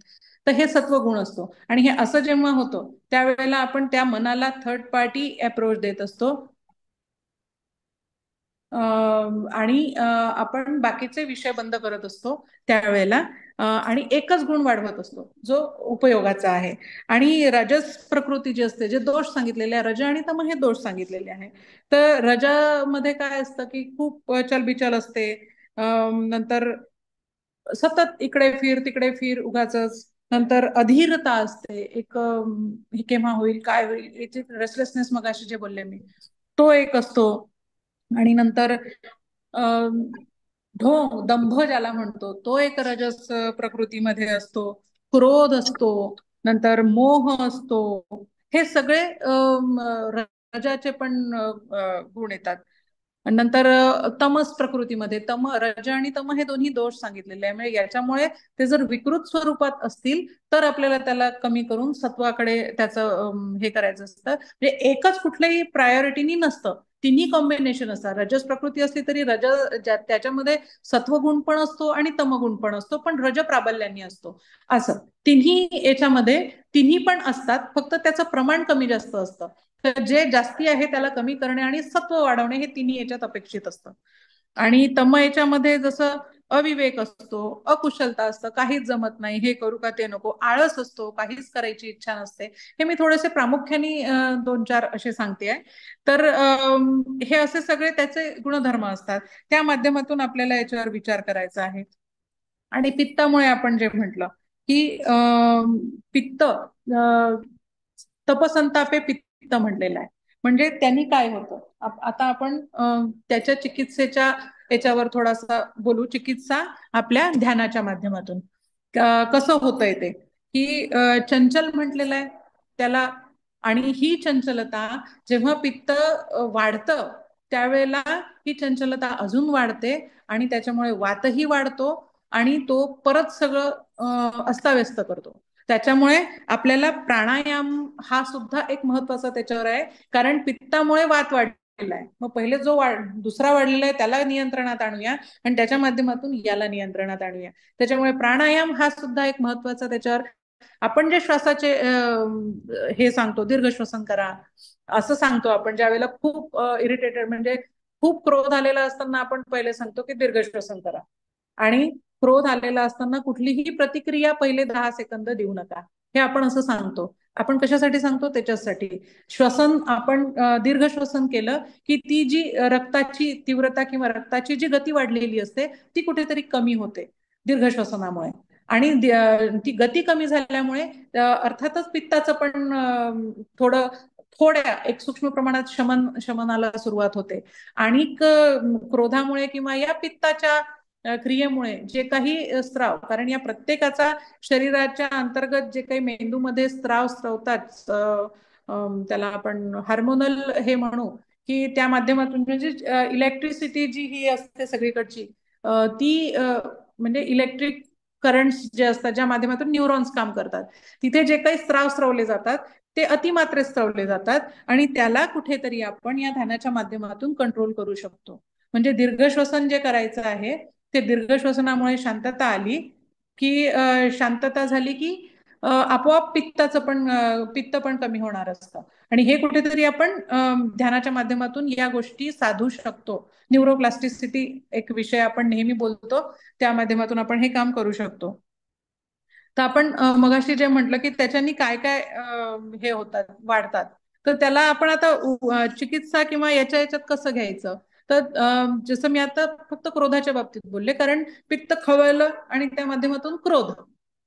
A: तर हे सत्वगुण असतो. आणि हे असं जेव्हा होतं त्यावेळेला आपण त्या मनाला थर्ड पार्टी अप्रोच देत असतो, आणि आपण बाकीचे विषय बंद करत असतो त्यावेळेला, आणि एकच गुण वाढवत असतो जो उपयोगाचा आहे. आणि रजस प्रकृती जी असते, जे दोष सांगितलेले आहे, रज आणि तम हे दोष सांगितलेले आहे. तर रजामध्ये काय असतं की खूप चलबिचल असते, नंतर सतत इकडे फिर तिकडे फिर उगाचच, नंतर अधीरता असते, एक हे केव्हा होईल काय होईल याची रेस्टलेसनेस, मगाशी जे बोलले मी, तो एक असतो. आणि नंतर अं, ढोंग दंभ ज्याला म्हणतो तो एक रजस प्रकृतीमध्ये असतो. क्रोध असतो, नंतर मोह असतो. हे सगळे रजाचे पण गुण येतात. आणि नंतर तमस प्रकृतीमध्ये रज आणि तम हे दोन्ही दोष सांगितलेले आहे. म्हणजे याच्यामुळे ते जर विकृत स्वरूपात असतील तर आपल्याला त्याला कमी करून सत्वाकडे त्याचं हे करायचं असतं. म्हणजे एकच कुठल्याही प्रायोरिटीनी नसतं, तिन्ही कॉम्बिनेशन असतात. रजस प्रकृती असली तरी त्याच्यामध्ये सत्वगुण पण असतो आणि तमगुण पण असतो, पण रज प्राबल्याने असतो. असं तिन्ही याच्यामध्ये तिन्ही पण असतात, फक्त त्याचं प्रमाण कमी जास्त असतं. तर जे जास्ती आहे त्याला कमी करणे आणि सत्व वाढवणे हे तिन्ही याच्यात अपेक्षित असतं. आणि तम याच्यामध्ये जसं अविवेक असतो, अकुशलता असतं, काहीच जमत नाही, हे करू का ते नको, आळस असतो, काहीच करायची इच्छा नसते. हे मी थोडेसे प्रामुख्याने दोन चार असे सांगते आहे. तर हे असे सगळे त्याचे गुणधर्म असतात, त्या माध्यमातून आपल्याला याच्यावर विचार करायचा आहे. आणि पित्तामुळे आपण जे म्हटलं की पित्त तपसंतापे पित्त म्हटलेलं आहे. म्हणजे त्यांनी काय होतं, आता आपण त्याच्या चिकित्सेच्या याच्यावर थोडासा बोलू. चिकित्सा आपल्या ध्यानाच्या माध्यमातून कसं होतंय ते की चंचल म्हटलेलं आहे त्याला. आणि ही चंचलता जेव्हा पित्त वाढतं त्यावेळेला ही चंचलता अजून वाढते, आणि त्याच्यामुळे वातही वाढतो, आणि तो परत सगळं अस्ताव्यस्त करतो. त्याच्यामुळे आपल्याला प्राणायाम हा सुद्धा एक महत्वाचा त्याच्यावर आहे, कारण पित्तामुळे वात वाढलेला आहे. मग पहिले जो दुसरा वाढलेला आहे त्याला नियंत्रणात आणूया, आणि त्याच्या माध्यमातून याला नियंत्रणात आणूया. त्याच्यामुळे प्राणायाम हा सुद्धा एक महत्वाचा त्याच्यावर. आपण जे श्वासाचे हे सांगतो, दीर्घ श्वसन करा असं सांगतो आपण, ज्या वेळेला खूप इरिटेटेड म्हणजे खूप क्रोध आलेला असताना आपण पहिले सांगतो की दीर्घ श्वसन करा. आणि क्रोध आलेला असताना कुठलीही प्रतिक्रिया पहिले 10 सेकंद देऊ नका, हे आपण असं सांगतो. आपण कशासाठी सांगतो, त्याच्यासाठी. श्वसन आपण दीर्घ श्वसन केलं की ती जी रक्ताची तीव्रता किंवा रक्ताची जी गती वाढलेली असते ती कुठेतरी कमी होते दीर्घ श्वसनामुळे. आणि ती गती कमी झाल्यामुळे अर्थातच पित्ताचं पण थोड्या एक सूक्ष्म प्रमाणात शमनाला सुरुवात होते. आणि क्रोधामुळे किंवा या पित्ताच्या क्रियेमुळे जे काही स्त्राव, कारण या प्रत्येकाचा शरीराच्या अंतर्गत जे काही मेंदूमध्ये स्त्राव स्त्रवतात, त्याला आपण हार्मोनल हे म्हणू, की त्या माध्यमातून म्हणजे इलेक्ट्रिसिटी जी ही असते सगळीकडची, ती म्हणजे इलेक्ट्रिक करंट्स जे असतात ज्या माध्यमातून न्यूरॉन्स काम करतात, तिथे जे काही स्त्राव स्त्रवले जातात ते अतिमात्रेत स्त्रवले जातात, आणि त्याला कुठेतरी आपण या ध्यानाच्या माध्यमातून कंट्रोल करू शकतो. म्हणजे दीर्घ श्वसन जे करायचं आहे ते दीर्घ श्वसनामुळे शांतता आली की शांतता झाली की आपोआप पित्त पण कमी होणार असतं. आणि हे कुठेतरी आपण ध्यानाच्या माध्यमातून या गोष्टी साधू शकतो. न्यूरोप्लास्टिसिटी एक विषय आपण नेहमी बोलतो, त्या माध्यमातून आपण हे काम करू शकतो. तर आपण मगाशी जे म्हटलं की त्याच्यानी काय काय हे होतात, वाढतात, तर त्याला आपण आता चिकित्सा किंवा याच्यात कसं घ्यायचं. तर जसं मी आता फक्त क्रोधाच्या बाबतीत बोलले, कारण पित्त खवळलं आणि त्या माध्यमातून क्रोध,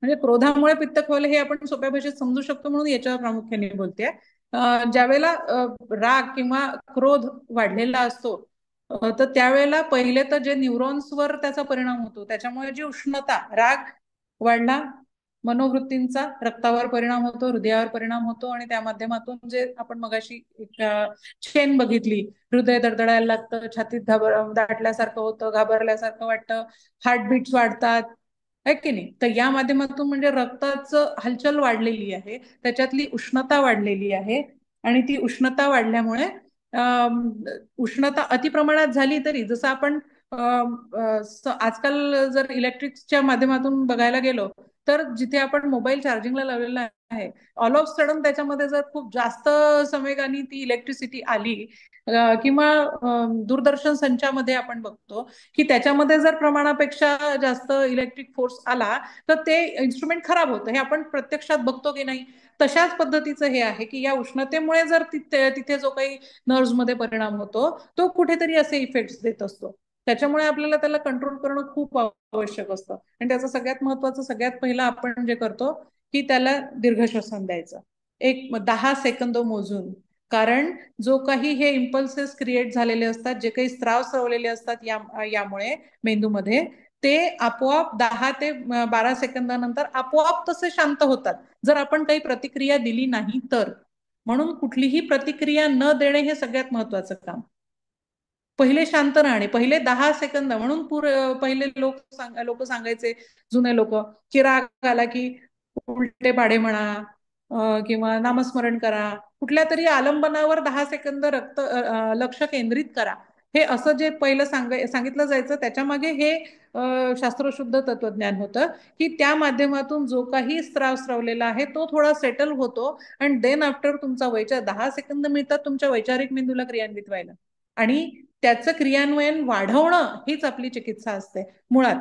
A: म्हणजे क्रोधामुळे पित्त खवळलं हे आपण सोप्या भाषेत समजू शकतो, म्हणून याच्यावर प्रामुख्याने बोलते. ज्यावेळेला राग किंवा क्रोध वाढलेला असतो, तर त्यावेळेला पहिले तर जे न्यूरॉन्सवर त्याचा परिणाम होतो, त्याच्यामुळे जी उष्णता, राग वाढला, मनोवृत्तींचा रक्तावर परिणाम होतो, हृदयावर परिणाम होतो, आणि त्या माध्यमातून जे आपण मगाशी चेन बघितली, हृदय धडधडायला लागतं, छातीत दाटल्यासारखं होतं, घाबरल्यासारखं वाटतं, हार्टबीट्स वाढतात, आहे की नाही. तर या माध्यमातून म्हणजे रक्ताचं हालचाल वाढलेली आहे, त्याच्यातली उष्णता वाढलेली आहे, आणि ती उष्णता वाढल्यामुळे उष्णता अतिप्रमाणात झाली तरी, जसं आपण आजकाल जर इलेक्ट्रिकच्या माध्यमातून बघायला गेलो, तर जिथे आपण मोबाईल चार्जिंगला लावलेला आहे, ऑल ऑफ सडन त्याच्यामध्ये जर खूप जास्त संवेगाने ती इलेक्ट्रिसिटी आली, किंवा दूरदर्शन संचामध्ये आपण बघतो की त्याच्यामध्ये जर प्रमाणापेक्षा जास्त इलेक्ट्रिक फोर्स आला, तर ते इन्स्ट्रुमेंट खराब होतं, हे आपण प्रत्यक्षात बघतो की नाही. तशाच पद्धतीचं हे आहे की या उष्णतेमुळे जर तिथे जो काही नर्व्स मध्ये परिणाम होतो, तो कुठेतरी असे इफेक्ट्स देत असतो. त्याच्यामुळे आपल्याला त्याला कंट्रोल करणं खूप आवश्यक असतं. आणि त्याचं सगळ्यात महत्वाचं, सगळ्यात पहिलं आपण जे करतो की त्याला दीर्घ श्वसन द्यायचं, एक 10 सेकंद मोजून. कारण जो काही हे इम्पल्सेस क्रिएट झालेले असतात, जे काही स्त्राव स्रवलेले असतात यामुळे मेंदूमध्ये, ते आपोआप 10 ते 12 सेकंदानंतर आपोआप तसे शांत होतात, जर आपण काही प्रतिक्रिया दिली नाही तर. म्हणून कुठलीही प्रतिक्रिया न देणे हे सगळ्यात महत्वाचं काम. पहिले शांत राहणे, पहिले 10 सेकंद, म्हणून पहिले लोक सांगायचे, जुने लोक, की राग आला की उलटे पाढे म्हणा, किंवा नामस्मरण करा, कुठल्या तरी आलंबनावर 10 सेकंद लक्ष केंद्रित करा. हे असं जे पहिलं सांगितलं जायचं, त्याच्या मागे हे शास्त्रशुद्ध तत्वज्ञान होतं, की त्या माध्यमातून जो काही स्त्राव स्रवलेला आहे तो थोडा सेटल होतो, आणि देन आफ्टर तुमचा 10 सेकंद मिळतात तुमच्या वैचारिक मेंदूला क्रियान्वित व्हायला, आणि त्याचं क्रियान्वयन वाढवणं हीच आपली चिकित्सा असते मुळात.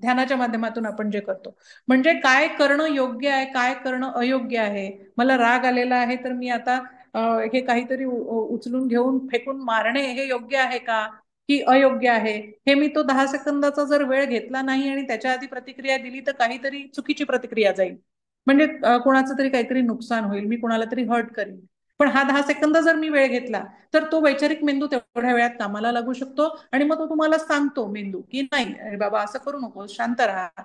A: ध्यानाच्या माध्यमातून आपण जे करतो, म्हणजे काय करणं योग्य आहे, काय करणं अयोग्य आहे. मला राग आलेला आहे, तर मी आता हे काहीतरी उचलून घेऊन फेकून मारणे हे योग्य आहे का, की अयोग्य आहे. हे मी तो 10 सेकंदाचा जर वेळ घेतला नाही आणि त्याच्या आधी प्रतिक्रिया दिली, तर काहीतरी चुकीची प्रतिक्रिया जाईल, म्हणजे कोणाचं तरी काहीतरी नुकसान होईल, मी कोणाला तरी हर्ट करीन. पण हा 10 सेकंद जर मी वेळ घेतला, तर तो वैचारिक मेंदू तेवढ्या वेळात कामाला लागू शकतो, आणि मग तो तुम्हाला सांगतो मेंदू की नाही, अरे बाबा असं करू नको, शांत राहा.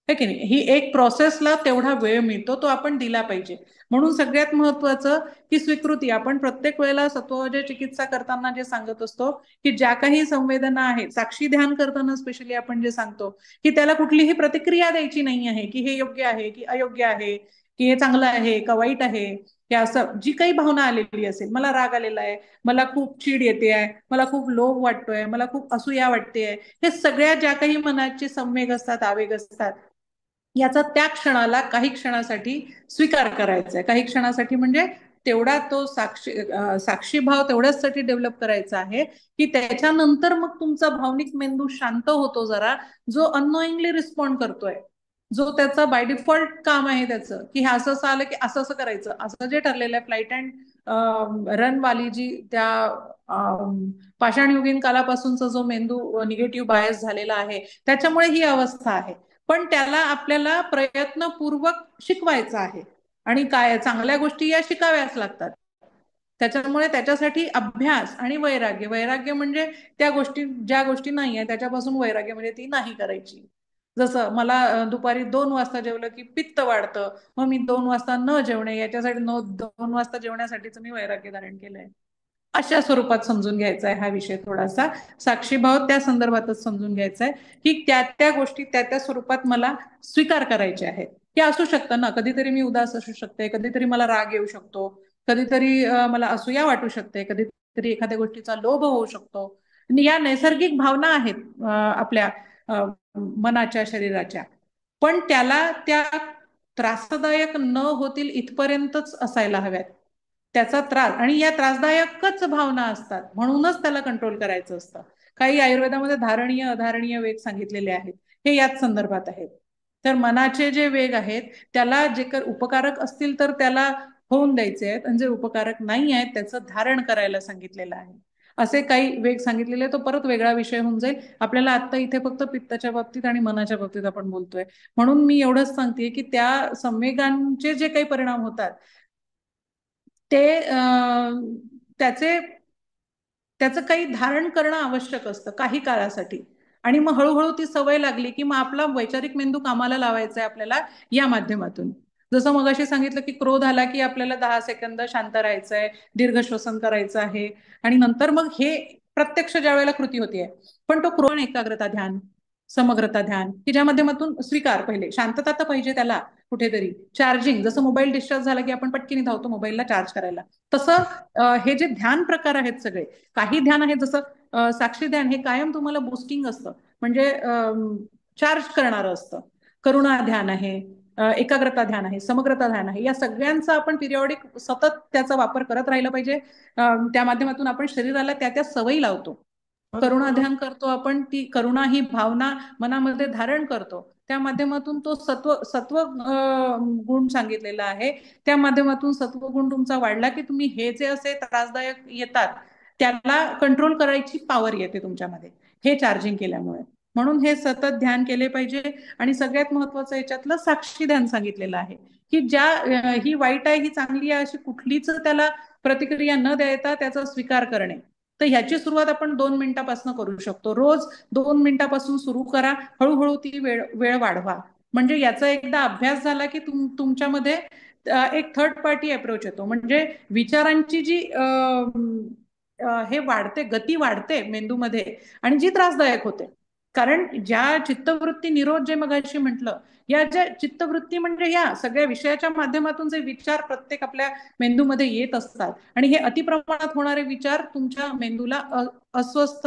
A: है की नाही. ही एक प्रोसेसला तेवढा वेळ मिळतो, तो आपण दिला पाहिजे. म्हणून सगळ्यात महत्वाचं की स्वीकृती. आपण प्रत्येक वेळेला सत्वजे चिकित्सा करताना जे सांगत असतो, की ज्या काही संवेदना आहेत, साक्षी ध्यान करताना स्पेशली आपण जे सांगतो, की त्याला कुठलीही प्रतिक्रिया द्यायची नाही आहे, की हे योग्य आहे की अयोग्य आहे, की हे चांगलं आहे का वाईट आहे. की असं जी काही भावना आलेली असेल, मला राग आलेला आहे, मला खूप चीड येते आहे, मला खूप लोभ वाटतोय, मला खूप असूया वाटते, हे सगळ्या ज्या काही मनाचे संवेग असतात, आवेग असतात, याचा त्या क्षणाला काही क्षणासाठी स्वीकार करायचा आहे. काही क्षणासाठी म्हणजे तेवढा तो साक्षीभाव तेवढ्याचसाठी डेव्हलप करायचा आहे, की त्याच्यानंतर मग तुमचा भावनिक मेंदू शांत होतो जरा, जो अननोईंगली रिस्पॉन्ड करतोय, जो त्याचा बाय डिफॉल्ट काम आहे त्याचं, की हे असं असं आलं की असं असं करायचं, असं जे ठरलेलं आहे. फ्लाईट अँड रन वाली जी त्या पाषाणयुगीन कालापासूनचा जो मेंदू निगेटिव्ह बायस झालेला आहे, त्याच्यामुळे ही अवस्था आहे. पण त्याला आपल्याला प्रयत्नपूर्वक शिकवायचं आहे, आणि काय चांगल्या गोष्टी या शिकाव्याच लागतात. त्याच्यामुळे त्याच्यासाठी अभ्यास आणि वैराग्य. वैराग्य म्हणजे त्या गोष्टी, ज्या गोष्टी नाही आहे त्याच्यापासून वैराग्य, म्हणजे ती नाही करायची. जसं मला दुपारी 2 वाजता जेवलं की पित्त वाढतं, मग मी 2 वाजता न जेवणे, याच्यासाठी 2 वाजता जेवण्यासाठीच मी वैराग्य धारण केलंय. अशा स्वरूपात समजून घ्यायचा आहे हा विषय. थोडासा साक्षीभाव त्या संदर्भातच समजून घ्यायचा आहे, की त्या त्या गोष्टी त्या त्या स्वरूपात मला स्वीकार करायच्या आहेत. हे असू शकतं ना, कधीतरी मी उदास असू शकते, कधीतरी मला राग येऊ शकतो, कधीतरी मला असूया वाटू शकते, कधीतरी एखाद्या गोष्टीचा लोभ होऊ शकतो. या नैसर्गिक भावना आहेत आपल्या मनाच्या, शरीराच्या. पण त्याला त्या त्रासदायक न होतील इथपर्यंतच असायला हव्यात. त्याचा त्रास, आणि या त्रासदायकच भावना असतात म्हणूनच त्याला कंट्रोल करायचं असतं. काही आयुर्वेदामध्ये धारणीय अधारणीय वेग सांगितलेले आहेत, हे याच संदर्भात आहेत. तर मनाचे जे वेग आहेत त्याला जे उपकारक असतील तर त्याला होऊन द्यायचे आहेत, आणि जे उपकारक नाही आहेत त्याचं धारण करायला सांगितलेलं आहे. असे काही वेग सांगितलेले, तो परत वेगळा विषय होऊन जाईल. आपल्याला आता इथे फक्त पित्ताच्या बाबतीत आणि मनाच्या बाबतीत आपण बोलतोय, म्हणून मी एवढंच सांगते की त्या संवेगांचे जे काही परिणाम होतात ते त्याचे त्याचं काही धारण करणं आवश्यक असतं काही काळासाठी. आणि मग हळूहळू ती सवय लागली की मग आपला वैचारिक मेंदू कामाला लावायचा आहे आपल्याला या माध्यमातून. जसं मगाशी सांगितलं की क्रोध आला की आपल्याला 10 सेकंद शांत राहायचंय, दीर्घ श्वसन करायचं आहे, आणि नंतर मग हे प्रत्यक्ष ज्या वेळेला कृती होतीये. पण तो क्रोध, एकाग्रता ध्यान, समग्रता ध्यान, की ज्या माध्यमातून स्वीकार, पहिले शांतता तर पाहिजे त्याला, कुठेतरी चार्जिंग, जसं मोबाईल डिस्चार्ज झाला की आपण पटकीने धावतो मोबाईलला चार्ज करायला, तसं हे जे ध्यान प्रकार आहेत सगळे, काही ध्यान आहे जसं साक्षी ध्यान, हे कायम तुम्हाला बुस्टिंग असतं, म्हणजे चार्ज करणारं असतं. करुणा ध्यान आहे, एकाग्रता ध्यान आहे, समग्रता ध्यान आहे, या सगळ्यांचा आपण पिरियॉडिक सतत त्याचा वापर करत राहिला पाहिजे. त्या माध्यमातून आपण शरीराला त्या त्या सवयी लावतो. करुणा ध्यान करतो आपण, ती करुणा ही भावना मनामध्ये धारण करतो, त्या माध्यमातून तो सत्व गुण सांगितलेला आहे. त्या माध्यमातून सत्व गुण तुमचा वाढला की तुम्ही हे जे असे त्रासदायक येतात त्याला कंट्रोल करायची पॉवर येते तुमच्यामध्ये, हे चार्जिंग केल्यामुळे. म्हणून हे सतत ध्यान केले पाहिजे. आणि सगळ्यात महत्वाचं याच्यातलं साक्षी ध्यान सांगितलेलं आहे, की ज्या ही वाईट आहे, ही चांगली आहे, अशी कुठलीच त्याला प्रतिक्रिया न देता त्याचा स्वीकार करणे. तर ह्याची सुरुवात आपण 2 मिनिटापासून करू शकतो. रोज 2 मिनिटापासून सुरू करा, हळूहळू ती वेळ वेळ वाढवा. म्हणजे याचा एकदा अभ्यास झाला की तुमच्यामध्ये एक थर्ड पार्टी अप्रोच येतो, म्हणजे विचारांची जी हे वाढते, गती वाढते मेंदूमध्ये, आणि जी त्रासदायक होते. कारण ज्या चित्तवृत्ती निरोध जे मगाशी म्हटलं, या ज्या चित्तवृत्ती म्हणजे या सगळ्या विषयाच्या माध्यमातून जे विचार प्रत्येक आपल्या मेंदूमध्ये येत असतात, आणि हे अतिप्रमाणात होणारे विचार तुमच्या मेंदूला अस्वस्थ,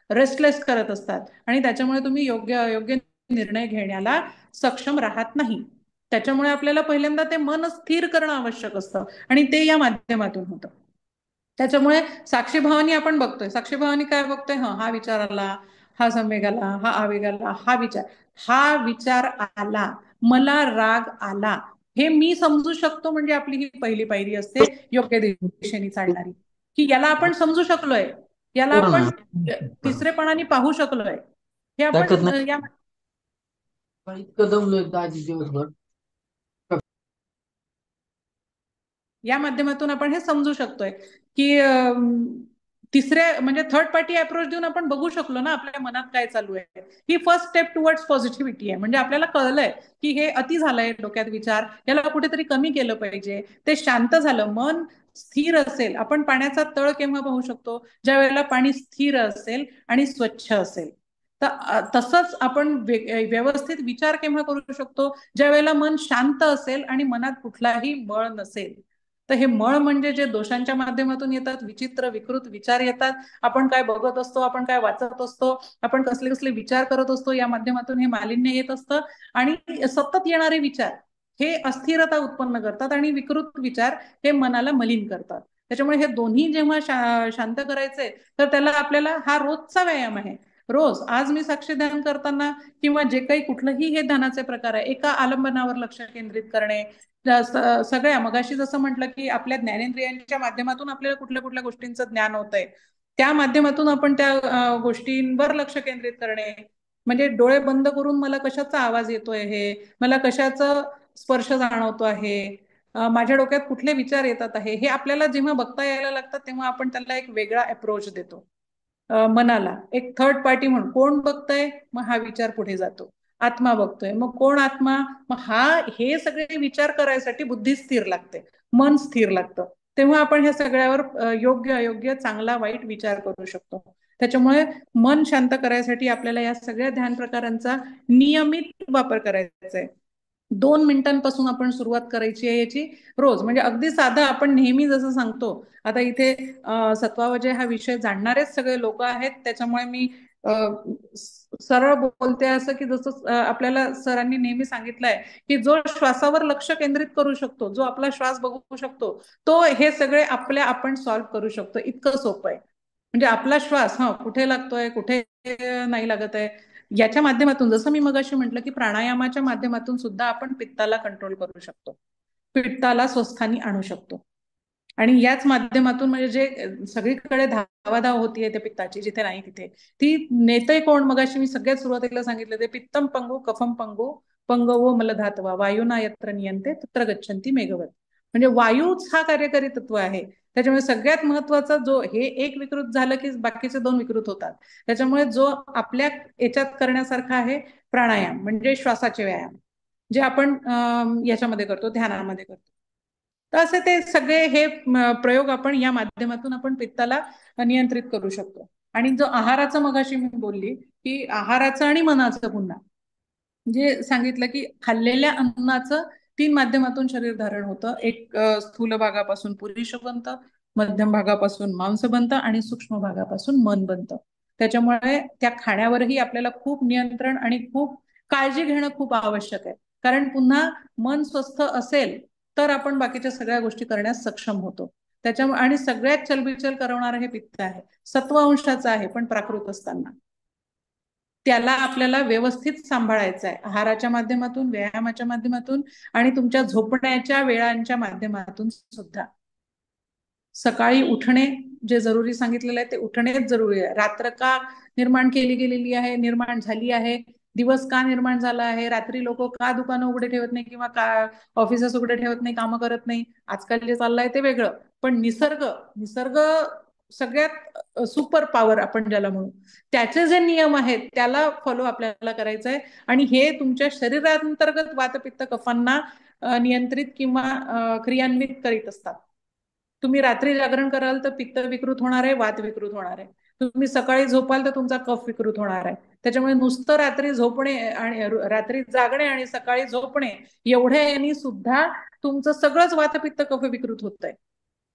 A: रेस्टलेस करत असतात, आणि त्याच्यामुळे तुम्ही योग्य अयोग्य निर्णय घेण्याला सक्षम राहत नाही. त्याच्यामुळे आपल्याला पहिल्यांदा ते मन स्थिर करणं आवश्यक असतं, आणि ते या माध्यमातून होतं. त्याच्यामुळे साक्षीभावानी आपण बघतोय, साक्षीभावानी काय बघतोय, हा विचार आला, हा संवेग आला, हा आवेग आला, हा विचार आला, मला राग आला, हे मी समजू शकतो, म्हणजे आपली ही पहिली पायरी असते योग्य दिशेने चालणारी, की याला आपण समजू शकलोय, याला
B: बोला ना.
A: आपण तिसरेपणाने पाहू शकलोय, हे
B: ताकद
A: आपण
B: नाही.
A: या
B: इतकं दमलोय दाजी दिवसभर.
A: या माध्यमातून आपण हे समजू शकतोय की तिसऱ्या म्हणजे थर्ड पार्टी अप्रोच देऊन आपण बघू शकलो ना आपल्या मनात काय चालू आहे. ही फर्स्ट स्टेप टुवर्ड्स पॉझिटिव्हिटी आहे. म्हणजे आपल्याला कळलंय की हे अति झालंय डोक्यात विचार, याला कुठेतरी कमी केलं पाहिजे, ते शांत झालं, मन स्थिर असेल. आपण पाण्याचा तळ केव्हा पाहू शकतो, ज्या वेळेला पाणी स्थिर असेल आणि स्वच्छ असेल. तर तसंच आपण व्यवस्थित विचार केव्हा करू शकतो, ज्या वेळेला मन शांत असेल आणि मनात कुठलाही मळ नसेल. तर हे मळ म्हणजे जे दोषांच्या माध्यमातून येतात, विचित्र विकृत विचार येतात, आपण काय बघत असतो, आपण काय वाचत असतो, आपण कसले कसले विचार करत असतो, या माध्यमातून हे मालिन्य येत असतं. आणि सतत येणारे विचार हे अस्थिरता उत्पन्न करतात, आणि विकृत विचार हे मनाला मलिन करतात. त्याच्यामुळे हे दोन्ही जेव्हा शांत करायचे, तर त्याला आपल्याला हा रोजचा व्यायाम आहे. रोज, आज मी साक्षी ध्यान करताना किंवा जे काही कुठलंही हे ध्यानाचे प्रकार आहे, एका आलंबनावर लक्ष केंद्रित करणे, सगळ्या मगाशी जसं म्हटलं की आपल्या ज्ञानेंद्रियांच्या माध्यमातून आपल्याला कुठल्या कुठल्या गोष्टींचं ज्ञान होतंय, त्या माध्यमातून आपण त्या गोष्टींवर लक्ष केंद्रित करणे. म्हणजे डोळे बंद करून मला कशाचा आवाज येतोय, हे मला कशाचा स्पर्श जाणवतो आहे, माझ्या डोक्यात कुठले विचार येतात आहे, हे आपल्याला जेव्हा बघता यायला लागतात तेव्हा आपण त्याला एक वेगळा अप्रोच देतो. मनाला एक थर्ड पार्टी म्हणून, कोण बघतय, मग हा विचार पुढे जातो. आत्मा बघतोय, मग कोण आत्मा, मग हा, हे सगळे विचार करायसाठी बुद्धी स्थिर लागते, मन स्थिर लागतं. तेव्हा आपण ह्या सगळ्यावर योग्य अयोग्य, चांगला वाईट विचार करू शकतो. त्याच्यामुळे मन शांत करायसाठी आपल्याला या सगळ्या ध्यान प्रकारांचा नियमित वापर करायचा आहे. 2 मिनिटांपासून आपण सुरुवात करायची आहे याची रोज. म्हणजे अगदी साधं आपण नेहमी जसं सांगतो. आता इथे सत्वावजय हा विषय जाणणारेच सगळे लोक आहेत, त्याच्यामुळे मी अ, सरळ बोलते असं की जसं आपल्याला सरांनी नेहमी सांगितलंय की जो श्वासावर लक्ष केंद्रित करू शकतो, जो आपला श्वास बघू शकतो, तो हे सगळे आपण सॉल्व्ह करू शकतो. इतकं सोपं आहे. म्हणजे आपला श्वास कुठे लागतोय, कुठे नाही लागत आहे, याच्या माध्यमातून, जसं मी मगाशी म्हटलं की प्राणायामाच्या माध्यमातून सुद्धा आपण पित्ताला कंट्रोल करू शकतो, पित्ताला स्वस्थानी आणू शकतो. आणि याच माध्यमातून म्हणजे जे सगळीकडे धावाधाव होतीये त्या पित्ताची, जिथे नाही तिथे ती नेतय कोण? मगाशी मी सगळ्यात सुरुवातीला सांगितलं, ते पित्तम पंगू कफम पंगू पंगवो मलधातवा वायुना यत्र नियंते तत्र गच्छन्ति मेघवत. म्हणजे वायूच हा कार्यकारी तत्व आहे. त्याच्यामुळे सगळ्यात महत्वाचा जो, हे एक विकृत झालं की बाकीचे 2 विकृत होतात. त्याच्यामुळे जो आपल्या याच्यात करण्यासारखा आहे प्राणायाम, म्हणजे श्वासाचे व्यायाम, जे आपण याच्यामध्ये करतो, ध्यानामध्ये करतो. तर असे ते सगळे हे प्रयोग आपण या माध्यमातून आपण पित्ताला नियंत्रित करू शकतो. आणि जो आहाराचं मगाशी मी बोलली की आहाराचं आणि मनाचं पुन्हा जे सांगितलं की खाल्लेल्या अन्नाचं 3 माध्यमातून शरीर धारण होतं. एक स्थूल भागापासून पुरुष बनतं, मध्यम भागापासून मांस बनतं आणि सूक्ष्म भागापासून मन बनतं. त्याच्यामुळे त्या खाण्यावरही आपल्याला खूप नियंत्रण आणि खूप काळजी घेणं खूप आवश्यक आहे. कारण पुन्हा मन स्वस्थ असेल तर आपण बाकीच्या सगळ्या गोष्टी करण्यास सक्षम होतो. त्याच्यामुळे आणि सगळ्यात चलबिचल करवणारं हे पित्त आहे. सत्वअंशाचं आहे पण प्राकृत असताना. त्याला आपल्याला व्यवस्थित सांभाळायचं आहे, आहाराच्या माध्यमातून, व्यायामाच्या माध्यमातून आणि तुमच्या झोपण्याच्या वेळांच्या माध्यमातून सुद्धा. सकाळी उठणे जे जरुरी सांगितलेलं आहे ते उठणेच जरुरी आहे. रात्र का निर्माण केली गेलेली आहे, निर्माण झाली आहे, दिवस का निर्माण झाला आहे, रात्री लोक का दुकानं उघडे ठेवत नाही किंवा का ऑफिसेस उघडे ठेवत नाही, कामं करत नाही, आजकाल जे चाललंय ते वेगळं. पण निसर्ग, निसर्ग सगळ्यात सुपर पॉवर आपण ज्याला म्हणू, त्याचे जे नियम आहेत त्याला फॉलो आपल्याला करायचं आहे. आणि हे तुमच्या शरीरांतर्गत वातपित्त कफांना नियंत्रित किंवा क्रियान्वित करीत असतात. तुम्ही रात्री जागरण कराल तर पित्त विकृत होणार आहे, वात विकृत होणार आहे. तुम्ही सकाळी झोपाल तर तुमचा कफ विकृत होणार आहे. त्याच्यामुळे नुसतं रात्री झोपणे आणि रात्री जागणे आणि सकाळी झोपणे एवढ्या यांनी सुद्धा तुमचं सगळंच वातपित्त कफ विकृत होत आहे.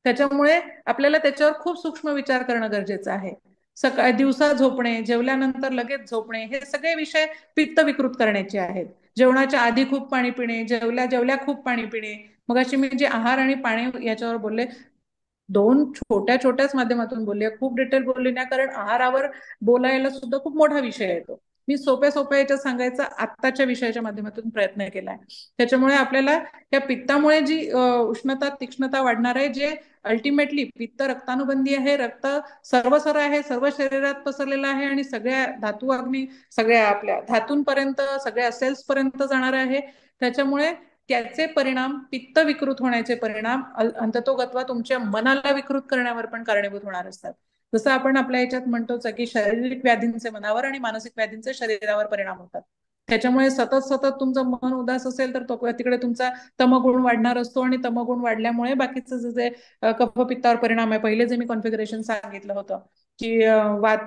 A: त्याच्यामुळे आपल्याला त्याच्यावर खूप सूक्ष्म विचार करणं गरजेचं आहे. सकाळी दिवसा झोपणे, जेवल्यानंतर लगेच झोपणे, हे सगळे विषय पित्त विकृत करण्याचे आहेत. जेवणाच्या आधी खूप पाणी पिणे, जेवल्या जेवल्या खूप पाणी पिणे. मग अशी मी जे आहार आणि पाणी याच्यावर बोलले, 2 छोट्याच माध्यमातून बोलले, खूप डिटेल बोलले नाही, कारण आहारावर बोलायला सुद्धा खूप मोठा विषय येतो. मी सोप्या सोप्या याच्यात सांगायचा आत्ताच्या विषयाच्या माध्यमातून प्रयत्न केलाय. त्याच्यामुळे आपल्याला या पित्तामुळे जी उष्णता तीक्ष्णता वाढणार आहे, जे अल्टिमेटली पित्त रक्तानुबंधी आहे, रक्त सर्वसर आहे, सर्व शरीरात पसरलेलं आहे आणि सगळ्या धातू अग्नी, सगळ्या आपल्या धातूंपर्यंत, सगळ्या सेल्स पर्यंत जाणार आहे. त्याच्यामुळे त्याचे परिणाम, पित्त विकृत होण्याचे परिणाम अंततोगत्वा तुमच्या मनाला विकृत करण्यावर पण कारणीभूत होणार असतात. जसं आपण आपल्या याच्यात म्हणतोच की शारीरिक व्याधींचे मनावर आणि मानसिक व्याधींचे शरीरावर परिणाम होतात. त्याच्यामुळे सतत सतत तुमचं मन उदास असेल तर तिकडे तुमचा तमगुण वाढणार असतो आणि तमगुण वाढल्यामुळे बाकीचं जे कफपित्तावर परिणाम आहे, पहिले जे मी कॉन्फिगरेशन सांगितलं होतं की वात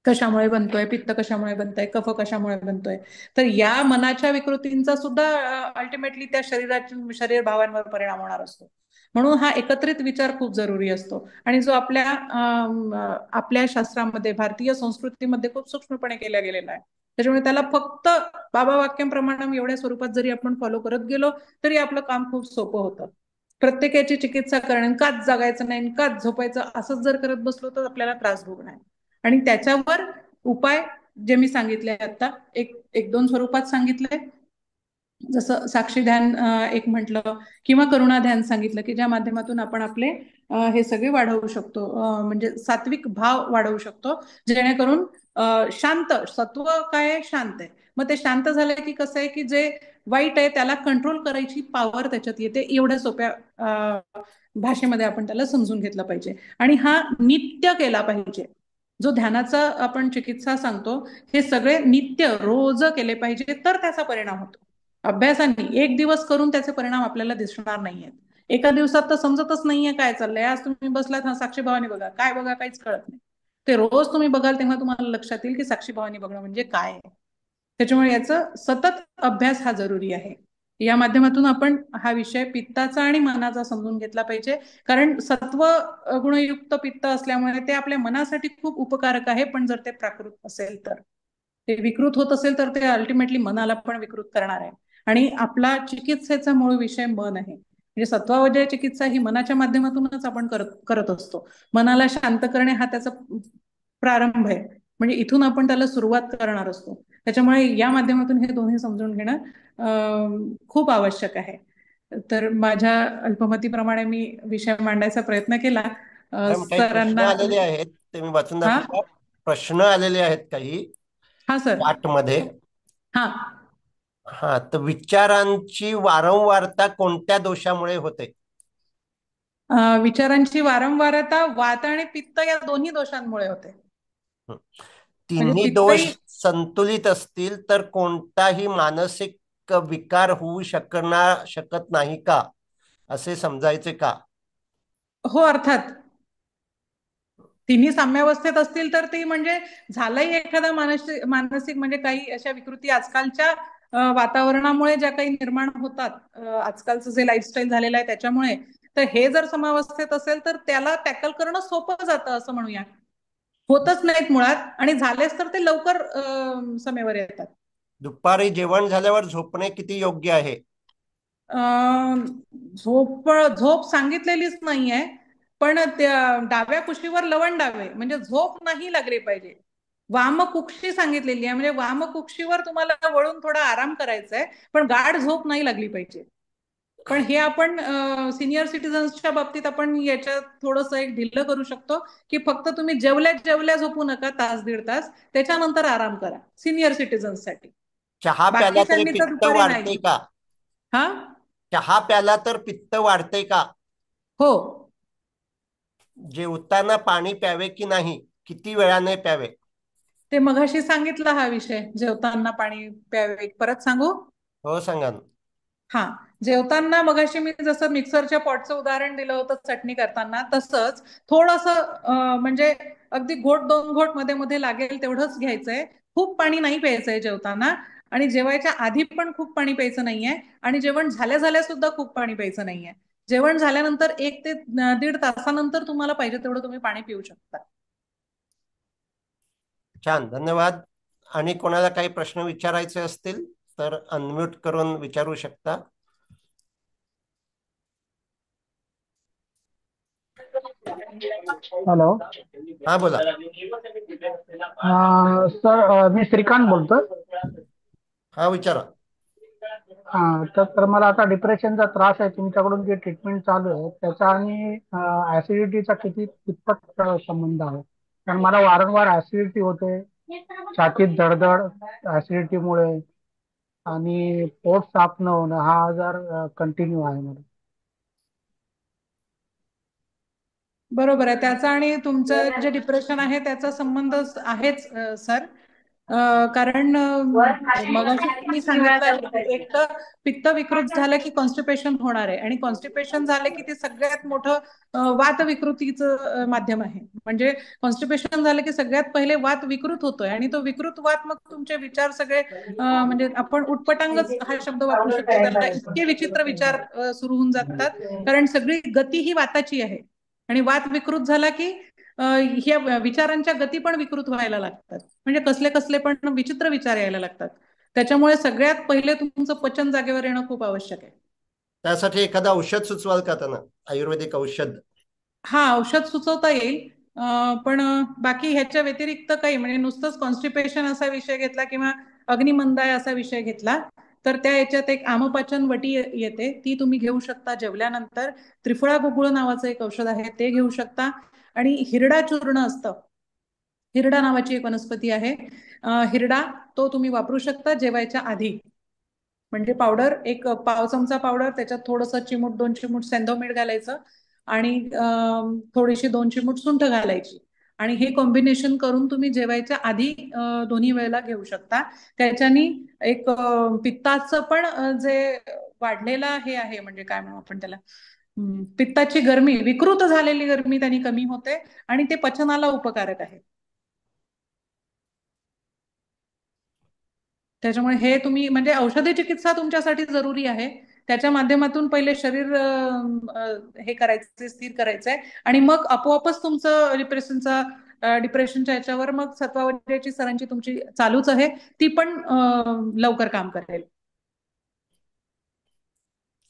A: कशामुळे बनतोय, पित्त कशामुळे बनतंय, कफ कशामुळे बनतोय, तर या मनाच्या विकृतींचा सुद्धा अल्टिमेटली त्या शरीराच्या शरीर भावांवर परिणाम होणार असतो. म्हणून हा एकत्रित विचार खूप जरुरी असतो आणि जो आपल्या शास्त्रामध्ये, भारतीय संस्कृतीमध्ये खूप सूक्ष्मपणे केला गेलेला आहे. त्याच्यामुळे त्याला फक्त बाबा वाक्यांप्रमाणे एवढ्या स्वरूपात जरी आपण फॉलो करत गेलो तरी आपलं काम खूप सोपं होतं. प्रत्येकाची चिकित्सा करणे, काच जगायचं नाही, काच झोपायचं, असंच जर करत बसलो तर आपल्याला त्रास भोगणार. आणि त्याच्यावर उपाय जे मी सांगितले आता, एक दोन स्वरूपात सांगितले, जसं साक्षी ध्यान एक म्हटलं, किंवा करुणा ध्यान सांगितलं, की ज्या माध्यमातून आपण आपले हे सगळे वाढवू शकतो, म्हणजे सात्विक भाव वाढवू शकतो, जेणेकरून शांत, सत्व काय शांत आहे. मग ते शांत झालं की कसं आहे की जे वाईट आहे त्याला कंट्रोल करायची पॉवर त्याच्यात येते. एवढ्या सोप्या भाषेमध्ये आपण त्याला समजून घेतलं पाहिजे आणि हा नित्य केला पाहिजे. जो ध्यानाचा आपण चिकित्सा सांगतो, हे सगळे नित्य रोज केले पाहिजे तर त्याचा परिणाम होतो. अभ्यासाने एक दिवस करून त्याचे परिणाम आपल्याला दिसणार नाहीयेत. एका दिवसात तर समजतच नाहीये काय चाललंय. आज तुम्ही बसलात, साक्षी भावानी बघा, काय बघा काहीच कळत नाही. ते रोज तुम्ही बघाल तेव्हा तुम्हाला लक्षात येईल की साक्षी भावानी बघणं म्हणजे काय आहे. त्याच्यामुळे याचं सतत अभ्यास हा जरुरी आहे. या माध्यमातून आपण हा विषय पित्ताचा आणि मनाचा समजून घेतला पाहिजे. कारण सत्व गुणयुक्त पित्त असल्यामुळे ते आपल्या मनासाठी खूप उपकारक आहे, पण जर ते प्राकृत असेल तर, ते विकृत होत असेल तर ते अल्टिमेटली मनाला पण विकृत करणार आहे. आणि आपला चिकित्सेचा मूळ विषय मन आहे. म्हणजे सत्वावजय चिकित्सा ही मनाच्या माध्यमातूनच आपण करत असतो. मनाला शांत करणे हा त्याचा प्रारंभ आहे. म्हणजे इथून आपण त्याला सुरुवात करणार असतो. त्याच्यामुळे या माध्यमातून हे दोन्ही समजून घेणं खूप आवश्यक आहे. तर माझ्या अल्पमतीप्रमाणे मी विषय मांडायचा प्रयत्न केला.
B: मॅडम काही प्रश्न
A: सरांना.
B: आलेले आहेत ते मी वाचून
A: हा.
B: दाखवू का? प्रश्न आलेले आहेत काही
A: हा सर.
B: चॅट मध्ये.
A: हा.
B: हा, तर विचारांची वारंवारता कोणत्या दोषामुळे होते?
A: विचारांची वारंवारता वात आणि पित्त या दोन्ही दोषांमुळे होते.
B: हं.
A: म्हणजे
B: तिन्ही दोष
A: पित्तही.
B: संतुलित असतील तर कोणताही मानसिक विकार होऊ शकत नाही का, असे समजायचे का?
A: हो, अर्थात. तिन्ही साम्यावस्थेत असतील तर ती म्हणजे झालंही एखादा मानसिक मानसिक म्हणजे काही अशा विकृती आजकालच्या वातावरणामुळे ज्या काही निर्माण होतात, आजकालचं जे लाईफस्टाईल झालेलं आहे त्याच्यामुळे, तर हे जर समावस्थेत असेल तर त्याला टॅकल करणं सोपं जातं असं म्हणूया. होतच नाहीत मुळात, आणि झालेच तर ते लवकर समेवर येतात.
B: दुपारी जेवण झाल्यावर झोपणे किती योग्य आहे?
A: अं, झोप सांगितलेलीच नाहीये, पण त्या डाव्या कुशीवर लवंडावे म्हणजे झोप नाही लागली पाहिजे. वामकुक्षी सांगितलेली आहे, म्हणजे वामकुक्षीवर तुम्हाला वळून थोडा आराम करायचा आहे, पण गाढ झोप नाही लागली पाहिजे. पण हे आपण सिनियर सिटीजन्सच्या बाबतीत आपण याच्यात थोडंसं एक ढिल्लं करू शकतो, की फक्त तुम्ही जेवल्या जेवल्या झोपू नका तास दीड तास, त्याच्यानंतर आराम करा सिनियर सिटीजन्ससाठी.
B: चहा प्याला तरी
A: बाकीच्यांनी तर
B: पित्त
A: दुपारी
B: वाढते
A: नाही.
B: का?
A: हा.
B: चहा प्याला तर पित्त वाढते का?
A: हो.
B: जेवताना पाणी प्यावे की नाही? किती वेळाने प्यावे?
A: ते मघाशी सांगितलं हा विषय, जेवताना पाणी प्यावे. परत सांगू?
B: हो, सांगा ना.
A: हा. जेवताना मगाशी मी जसं मिक्सरच्या पॉटचं उदाहरण दिलं होतं चटणी करताना, तसंच थोडंसं म्हणजे अगदी घोट दोन घोट मध्ये मध्ये लागेल तेवढंच घ्यायचंय. खूप पाणी नाही प्यायचंय जेवताना, आणि जेवायच्या आधी पण खूप पाणी प्यायचं नाहीये, आणि जेवण झाल्या झाल्या सुद्धा खूप पाणी प्यायचं नाहीये. जेवण झाल्यानंतर 1 ते 1.5 तासानंतर तुम्हाला पाहिजे तेवढं तुम्ही पाणी पिऊ शकता.
B: छान, धन्यवाद. आणि कोणाला काही प्रश्न विचारायचे असतील तर अनम्यूट करून विचारू शकता.
C: हॅलो.
B: हा, बोला.
C: सर, मी श्रीकांत बोलतोय.
B: हा, विचारा.
C: तर मला आता डिप्रेशनचा त्रास आहे. तुमच्याकडून जे ट्रीटमेंट चालू आहे त्याचा आणि ऍसिडिटीचा कितपत संबंध आहे? कारण मला वारंवार ऍसिडिटी होते, छातीत धडधड ऍसिडिटीमुळे, आणि पोट साफ न होणं हा आजार कंटिन्यू आहे मला.
A: बरोबर आहे. त्याचा आणि तुमचं जे डिप्रेशन आहे त्याचा संबंध आहेच सर. कारण मगाशी मी सांगितलं आहे की एक तर पित्त विकृत झालं की कॉन्स्टिपेशन होणार आहे, आणि कॉन्स्टिपेशन झालं की ते सगळ्यात मोठं वात विकृतीचं माध्यम आहे. म्हणजे कॉन्स्टिपेशन झालं की सगळ्यात पहिले वात विकृत होतोय, आणि तो विकृत वात मग तुमचे विचार सगळे म्हणजे आपण उटपटांगच हा शब्द वापरू शकतो त्याला, इतके विचित्र विचार सुरू होऊन जातात. कारण सगळी गती ही वाताची आहे, आणि वात विकृत झाला की ह्या विचारांच्या गती पण विकृत व्हायला लागतात. म्हणजे कसले कसले पण विचित्र विचार यायला लागतात. त्याच्यामुळे सगळ्यात पहिले तुमचं पचन जागेवर येणं खूप आवश्यक आहे.
B: त्यासाठी एखादं औषध सुचवाल का त्यांना? आयुर्वेदिक औषध.
A: हा, औषध सुचवता येईल. पण बाकी ह्याच्या व्यतिरिक्त काही, म्हणजे नुसतंच कॉन्स्टिपेशन असा विषय घेतला किंवा अग्निमंदाय असा विषय घेतला तर त्या याच्यात एक आमपाचन वटी येते, ती तुम्ही घेऊ शकता जेवल्यानंतर. त्रिफळा गुगुळ नावाचं एक औषध आहे, ते घेऊ शकता. आणि हिरडा चूर्ण असतं, हिरडा नावाची एक वनस्पती आहे, हिरडा, तो तुम्ही वापरू शकता जेवायच्या आधी. म्हणजे पावडर, एक पाव चमचा पावडर, त्याच्यात थोडंसं चिमूट 2 चिमूट सेंधव मीठ घालायचं, आणि थोडीशी 2 चिमूट सुंठ घालायची, आणि हे कॉम्बिनेशन करून तुम्ही जेवायच्या आधी दोन्ही वेळेला घेऊ शकता. त्याच्यानी एक पित्ताचं पण जे वाढलेलं हे आहे, म्हणजे काय म्हणू आपण त्याला, पित्ताची गरमी, विकृत झालेली गरमी त्यांनी कमी होते, आणि ते पचनाला उपकारक आहे. त्याच्यामुळे हे तुम्ही म्हणजे औषधी चिकित्सा तुमच्यासाठी जरुरी आहे. त्याच्या माध्यमातून पहिले शरीर हे करायचं, स्थिर करायचंय, आणि मग आपोआपच तुमचं डिप्रेशनच्या याच्यावर मग सत्वावरची सरांची तुमची चालूच आहे, ती पण लवकर काम करेल.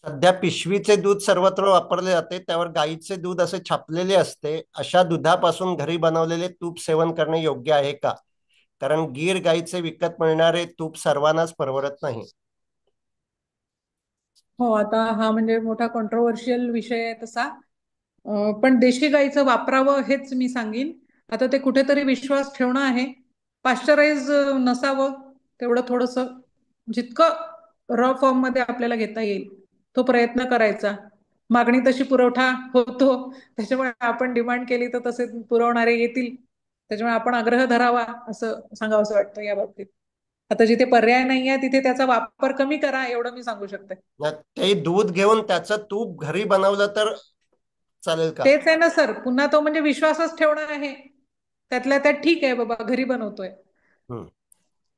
B: सध्या पिशवीचे दूध सर्वत्र वापरले जाते, त्यावर गाईचे दूध असे छापलेले असते. अशा दुधापासून घरी बनवलेले तूप सेवन करणे योग्य आहे का? कारण गीर गाईचे विकत मिळणारे तूप सर्वांनाच परवडत नाही.
A: हो, आता हा म्हणजे मोठा कॉन्ट्रोवर्शियल विषय आहे तसा. पण देशी गाईचं वापरावं हेच मी सांगेन. आता ते कुठेतरी विश्वास ठेवणं आहे. पाश्चराइज नसावं, तेवढं थोडस जितकं रॉ फॉर्म मध्ये आपल्याला घेता येईल तो प्रयत्न करायचा. मागणी तशी पुरवठा होतो, त्याच्यामुळे आपण डिमांड केली तर तसे पुरवणारे येतील. त्याच्यामुळे आपण आग्रह धरावा असं सांगावं वाटतं या बाबतीत. आता जिथे पर्याय नाही आहे तिथे त्याचा वापर कमी करा, एवढं मी सांगू शकते.
B: ते दूध घेऊन त्याचं तूप घरी बनवलं तर चालेल का?
A: तेच आहे ना सर, पुन्हा तो म्हणजे विश्वासच ठेवणं आहे. त्यातल्या त्यात ठीक आहे बाबा घरी बनवतोय,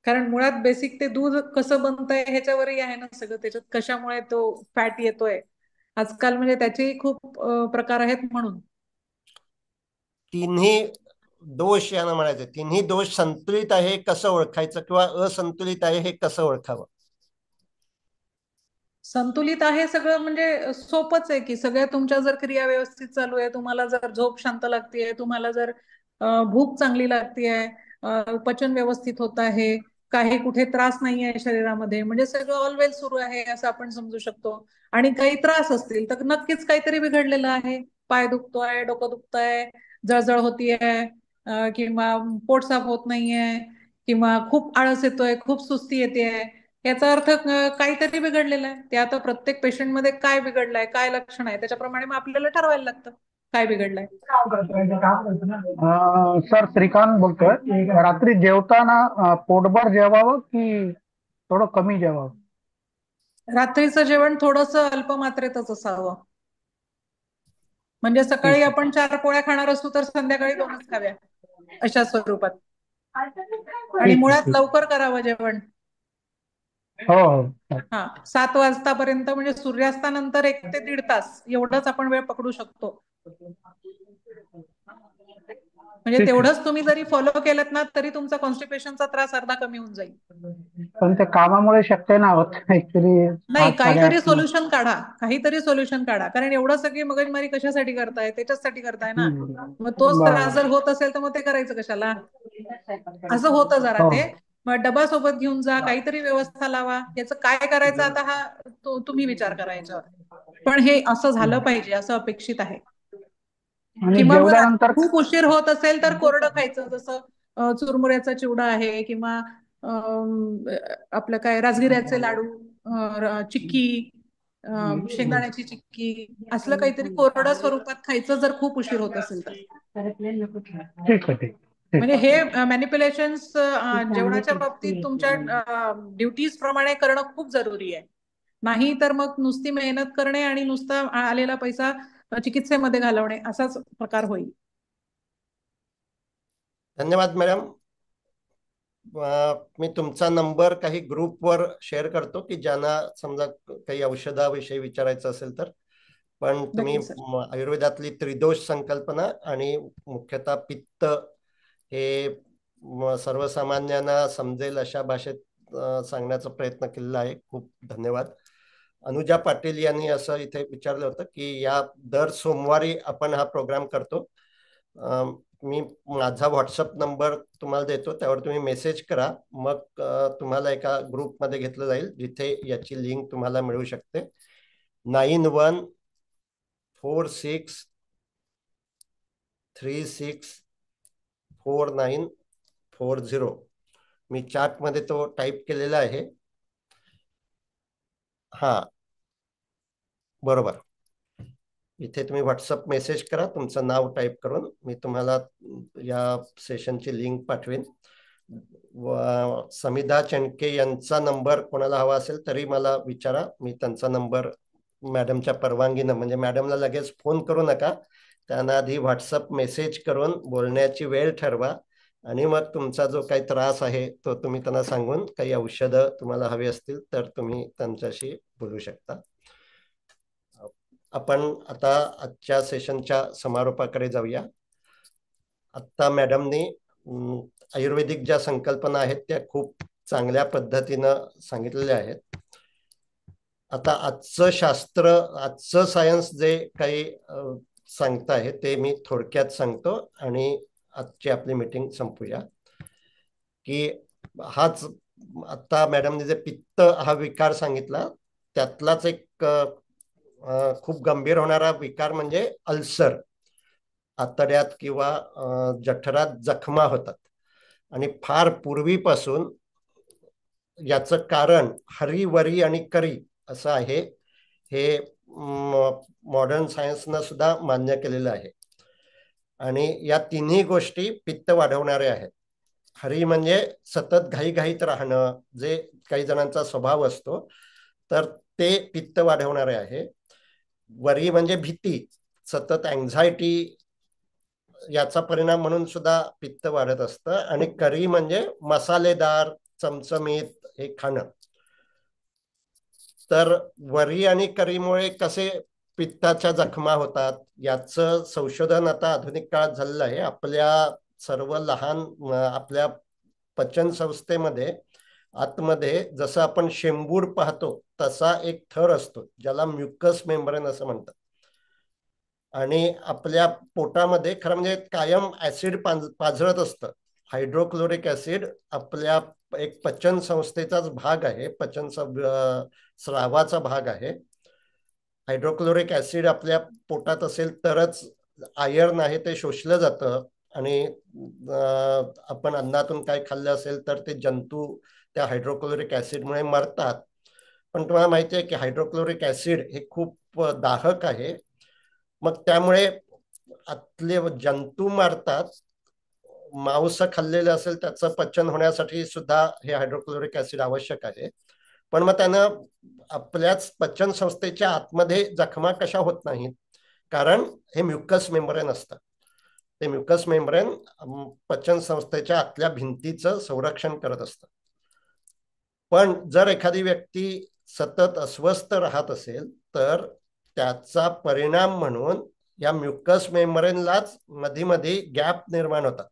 A: कारण मुळात बेसिक ते दूध कसं बनतंय ह्याच्यावरही आहे ना सगळं. त्याच्यात कशामुळे तो फॅट येतोय आजकाल, म्हणजे त्याचेही खूप प्रकार आहेत. म्हणून
B: तिन्ही दोष यानं म्हणायचे, तिन्ही दोष संतुलित आहे कसं ओळखायचं, किंवा असंतुलित आहे हे कसं ओळखावं?
A: संतुलित आहे सगळं म्हणजे सोपंच आहे की, सगळ्या तुमच्या जर क्रिया व्यवस्थित चालू आहे, तुम्हाला जर झोप शांत लागतेय, तुम्हाला जर भूक चांगली लागतेय, पचन व्यवस्थित होत आहे, काही कुठे त्रास नाही आहे शरीरामध्ये, म्हणजे सगळं ऑल वेल सुरू आहे असं आपण समजू शकतो. आणि काही त्रास असतील तर नक्कीच काहीतरी बिघडलेलं आहे. पाय दुखतोय, डोकं दुखतंय, जळजळ होतीये, किंवा पोट साफ होत नाहीये, किंवा खूप आळस येतोय, खूप सुस्ती येते, याचा अर्थ काहीतरी बिघडलेलं आहे. ते आता प्रत्येक पेशंटमध्ये काय बिघडलंय, काय लक्षण आहे, त्याच्याप्रमाणे मग आपल्याला ठरवायला लागतं काय बिघडलंय.
C: सर, श्रीकांत बोलतोय. रात्री जेवताना पोटभर जेवावं की थोडं कमी जेवावं?
A: रात्रीचं जेवण थोडस अल्पमात्रेतच असावं. म्हणजे सकाळी
C: ठीक
A: आपण 4 पोळ्या खाणार असू तर संध्याकाळी 2च खाव्या, अशा स्वरूपात. आणि
C: ठीक
A: मुळात
C: ठीक.
A: लवकर करावं जेवण.
C: हो हो.
A: हा, 7 वाजतापर्यंत, म्हणजे सूर्यास्तानंतर 1 ते 1.5 तास एवढंच आपण वेळ पकडू शकतो. म्हणजे
C: ठीक आहे.
A: तेवढंच तुम्ही जरी फॉलो केलं ना तरी तुमचा कॉन्स्टिपेशनचा त्रास अर्धा कमी होऊन जाईल.
C: पण ते कामामुळे शक्य नाही होत ऍक्च्युली.
A: नाही,
C: 8,
A: काहीतरी
C: 8:30.
A: सोल्युशन काढा, काहीतरी सोल्युशन काढा. कारण एवढं सगळी मगजमारी कशासाठी करताय? त्याच्यासाठी करताय ना. मग तोच त्रास जर
C: बरं.
A: होत असेल तर मग ते करायचं कशाला? असं होतं जरा
C: हो.
A: ते. मग डबा सोबत घेऊन जा, काहीतरी व्यवस्था लावा. याचं काय करायचं आता हा तुम्ही विचार करा याच्यावर. पण हे असं झालं पाहिजे असं अपेक्षित आहे.
C: आणि
A: किंवा मग
C: जेवल्यानंतर
A: खूप उशीर होत असेल तर कोरडं खायचं, जसं चुरमुऱ्याचा चिवडा आहे, किंवा आपलं काय राजगिऱ्याचे लाडू, चिक्की, शेंगदाण्याची चिक्की, असलं काहीतरी कोरड्या स्वरूपात खायचं जर खूप उशीर होत असेल तर.
C: ठीक आहे. ठीक.
A: म्हणजे हे मॅनिप्युलेशन्स जेवणाच्या बाबतीत तुमच्या ड्युटीज प्रमाणे करणं खूप जरुरी आहे. नाही तर मग नुसती मेहनत करणे आणि नुसता आलेला पैसा चिकित्सेमध्ये घालवणे असाच प्रकार होईल.
B: धन्यवाद मॅडम. मी तुमचा नंबर काही ग्रुपवर शेअर करतो की ज्यांना समजा काही औषधाविषयी विचारायचं असेल तर. पण तुम्ही
A: नक्की सर.
B: आयुर्वेदातली त्रिदोष संकल्पना आणि मुख्यतः पित्त हे सर्वसामान्यांना समजेल अशा भाषेत सांगण्याचा प्रयत्न केलेला आहे. खूप धन्यवाद. अनुजा पाटील यांनी असं इथे विचारलं होतं की या दर सोमवारी आपण हा प्रोग्राम करतो. मी माझा व्हॉट्सअप नंबर तुम्हाला देतो, त्यावर तुम्ही मेसेज करा. मग तुम्हाला एका ग्रुपमध्ये घेतलं जाईल जिथे याची लिंक तुम्हाला मिळू शकते. 9146364940. मी चॅट मध्ये तो टाईप केलेला आहे. हा, बरोबर. इथे तुम्ही व्हॉट्सअप मेसेज करा तुमचं नाव टाईप करून, मी तुम्हाला या सेशनची लिंक पाठवेन. समिधा चेंडके यांचा नंबर कोणाला हवा असेल तरी मला विचारा. मी त्यांचा नंबर मॅडमच्या परवानगीनं, म्हणजे मॅडमला लगेच फोन करू नका, त्यांना आधी व्हॉट्सअप मेसेज करून बोलण्याची वेळ ठरवा. आणि मग तुमचा जो काही त्रास आहे तो तुम्ही त्यांना सांगून काही औषधं तुम्हाला हवी असतील तर तुम्ही त्यांच्याशी बोलू शकता. आपण आता आजच्या सेशनच्या समारोपाकडे जाऊया. आता मॅडमनी आयुर्वेदिक ज्या संकल्पना आहेत त्या खूप चांगल्या पद्धतीनं सांगितलेल्या आहेत. आता आजचं शास्त्र, आजचं सायन्स जे काही सांगताय ते मी थोडक्यात सांगतो आणि आजची आपली मीटिंग संपूया. की हाच आता मॅडमने जे पित्त हा विकार सांगितला त्यातलाच एक खूप गंभीर होणारा विकार म्हणजे अल्सर. आतड्यात किंवा जठरात जखमा होतात आणि फार पूर्वीपासून याचं कारण हरी, वरी आणि करी असं आहे. हे मॉडर्न सायन्सनं सुद्धा मान्य केलेलं आहे. आणि या तिन्ही गोष्टी पित्त वाढवणारे आहेत. हरी म्हणजे सतत घाईघाईत राहणं, जे काही जणांचा स्वभाव असतो, तर ते पित्त वाढवणारे आहे. वरी म्हणजे भीती, सतत अँझायटी, याचा परिणाम म्हणून सुद्धा पित्त वाढत असतं. आणि करी म्हणजे मसालेदार, चमचमीत हे खाणं. तर वरी आणि करीमुळे कसे पित्ताच्या जखमा होतात याचं संशोधन आता आधुनिक काळात झालेलं आहे. आपल्या सर्व लहान आपल्या पचन संस्थेमध्ये आतमध्ये जसं आपण शेंबूड पाहतो तसा एक थर असतो ज्याला म्युकस मेम्ब्रेन असं म्हणतात. आणि आपल्या पोटामध्ये खरं म्हणजे कायम ऍसिड पाझरत असतं. हायड्रोक्लोरिक ऍसिड आपल्या एक पचन संस्थेचाच भाग आहे, पचन स्रावाचा भाग आहे. हायड्रोक्लोरिक ऍसिड आपल्या पोटात असेल तरच आयर्न आहे ते शोषलं जातं आणि आपण अन्नातून काय खाल्लं असेल तर ते जंतू त्या हायड्रोक्लोरिक ऍसिडमुळे मरतात. पण तुम्हाला माहिती आहे की हायड्रोक्लोरिक ऍसिड हे खूप दाहक आहे. मग त्यामुळे आतले जंतू मारतात. मांस खाल्लेलं असेल त्याचं पचन होण्यासाठी सुद्धा हे हायड्रोक्लोरिक ऍसिड आवश्यक आहे. पण मग त्यानं आपल्याच पचन संस्थेच्या आतमध्ये जखमा कशा होत नाहीत, कारण हे म्युकस मेम्ब्रेन असतं. ते म्युकस मेम्ब्रेन पचन संस्थेच्या आतल्या भिंतीचं संरक्षण करत असतं. पण जर एखादी व्यक्ती सतत अस्वस्थ राहत असेल तर त्याचा परिणाम म्हणून या म्युकस मेम्ब्रेनलाच मध्ये मध्ये गॅप निर्माण होतात.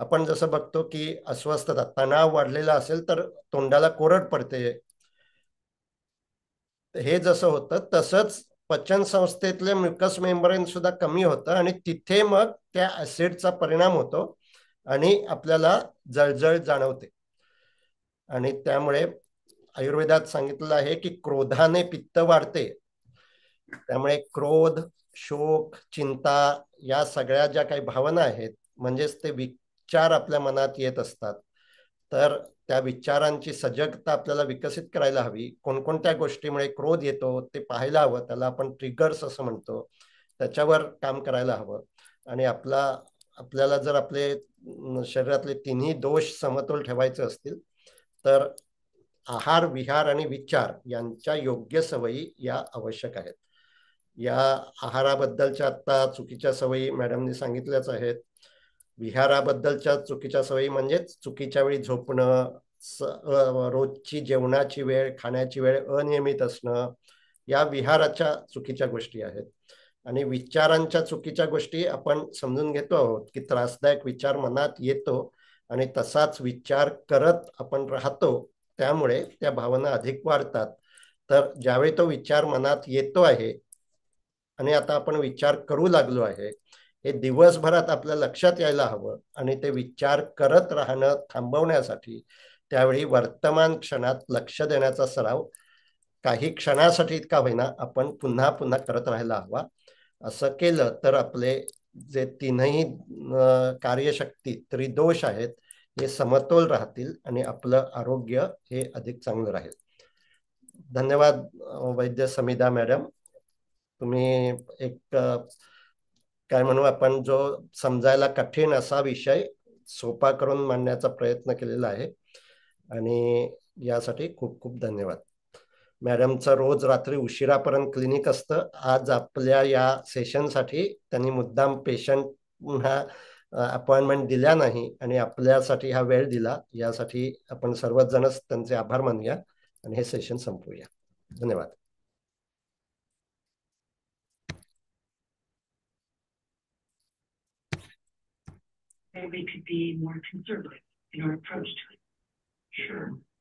B: आपण जसं बघतो की अस्वस्थता, तणाव वाढलेला असेल तर तोंडाला कोरड पडते. हे जसं होतं तसंच पचन संस्थेतले म्युकस मेम्ब्रेन सुद्धा कमी होतं आणि तिथे मग त्या ऍसिडचा परिणाम होतो आणि आपल्याला जळजळ जाणवते. आणि त्यामुळे आयुर्वेदात सांगितलं आहे की क्रोधाने पित्त वाढते. त्यामुळे क्रोध, शोक, चिंता या सगळ्या ज्या काही भावना आहेत, म्हणजेच ते विचार आपल्या मनात येत असतात, तर त्या विचारांची सजगता आपल्याला विकसित करायला हवी. कोणकोणत्या गोष्टीमुळे क्रोध येतो ते पाहायला हवं, त्याला आपण ट्रिगर्स असं म्हणतो, त्याच्यावर काम करायला हवं. आणि आपल्याला जर आपले शरीरातले तिन्ही दोष समतोल ठेवायचे असतील तर आहार, विहार आणि विचार यांच्या योग्य सवयी या आवश्यक आहेत. या आहाराबद्दलच्या आता चुकीच्या सवयी मॅडमनी सांगितल्याच आहेत. विहाराबद्दलच्या चुकीच्या सवयी म्हणजेच चुकीच्या वेळी झोपणं, रोजची जेवणाची वेळ, खाण्याची वेळ अनियमित असणं, या विहाराच्या चुकीच्या गोष्टी आहेत. आणि विचारांच्या चुकीच्या गोष्टी आपण समजून घेतो आहोत की त्रासदायक विचार मनात येतो आणि तसाच विचार करत आपण राहतो, त्यामुळे त्या भावना अधिक वाढतात. तर ज्यावेळी तो विचार मनात येतो आहे आणि आता आपण विचार करू लागलो आहे, हे दिवसभरात आपल्या लक्षात यायला हवं. आणि ते विचार करत राहणं थांबवण्यासाठी त्यावेळी वर्तमान क्षणात लक्ष देण्याचा सराव काही क्षणासाठी का होईना आपण पुन्हा पुन्हा करत राहायला हवा. असं केलं तर आपले जे तीनही कार्यशक्ती, त्रिदोष आहेत, हे समतोल राहतील आणि आपलं आरोग्य हे अधिक चांगलं राहील. धन्यवाद वैद्य समिधा मॅडम. तुम्ही एक काय म्हणू आपण, जो समजायला कठीण असा विषय सोपा करून मांडण्याचा प्रयत्न केलेला आहे आणि यासाठी खूप खूप धन्यवाद. मॅडमचं रोज रात्री उशिरापर्यंत क्लिनिक असतं. आज आपल्या या सेशनसाठी त्यांनी मुद्दाम पेशंट अपॉइंटमेंट दिल्या नाही आणि आपल्यासाठी हा वेळ दिला, यासाठी आपण सर्वच जणच त्यांचे आभार मानूया आणि हे सेशन संपवूया. धन्यवाद.
D: Maybe we could be more conservative in our approach to it. Sure.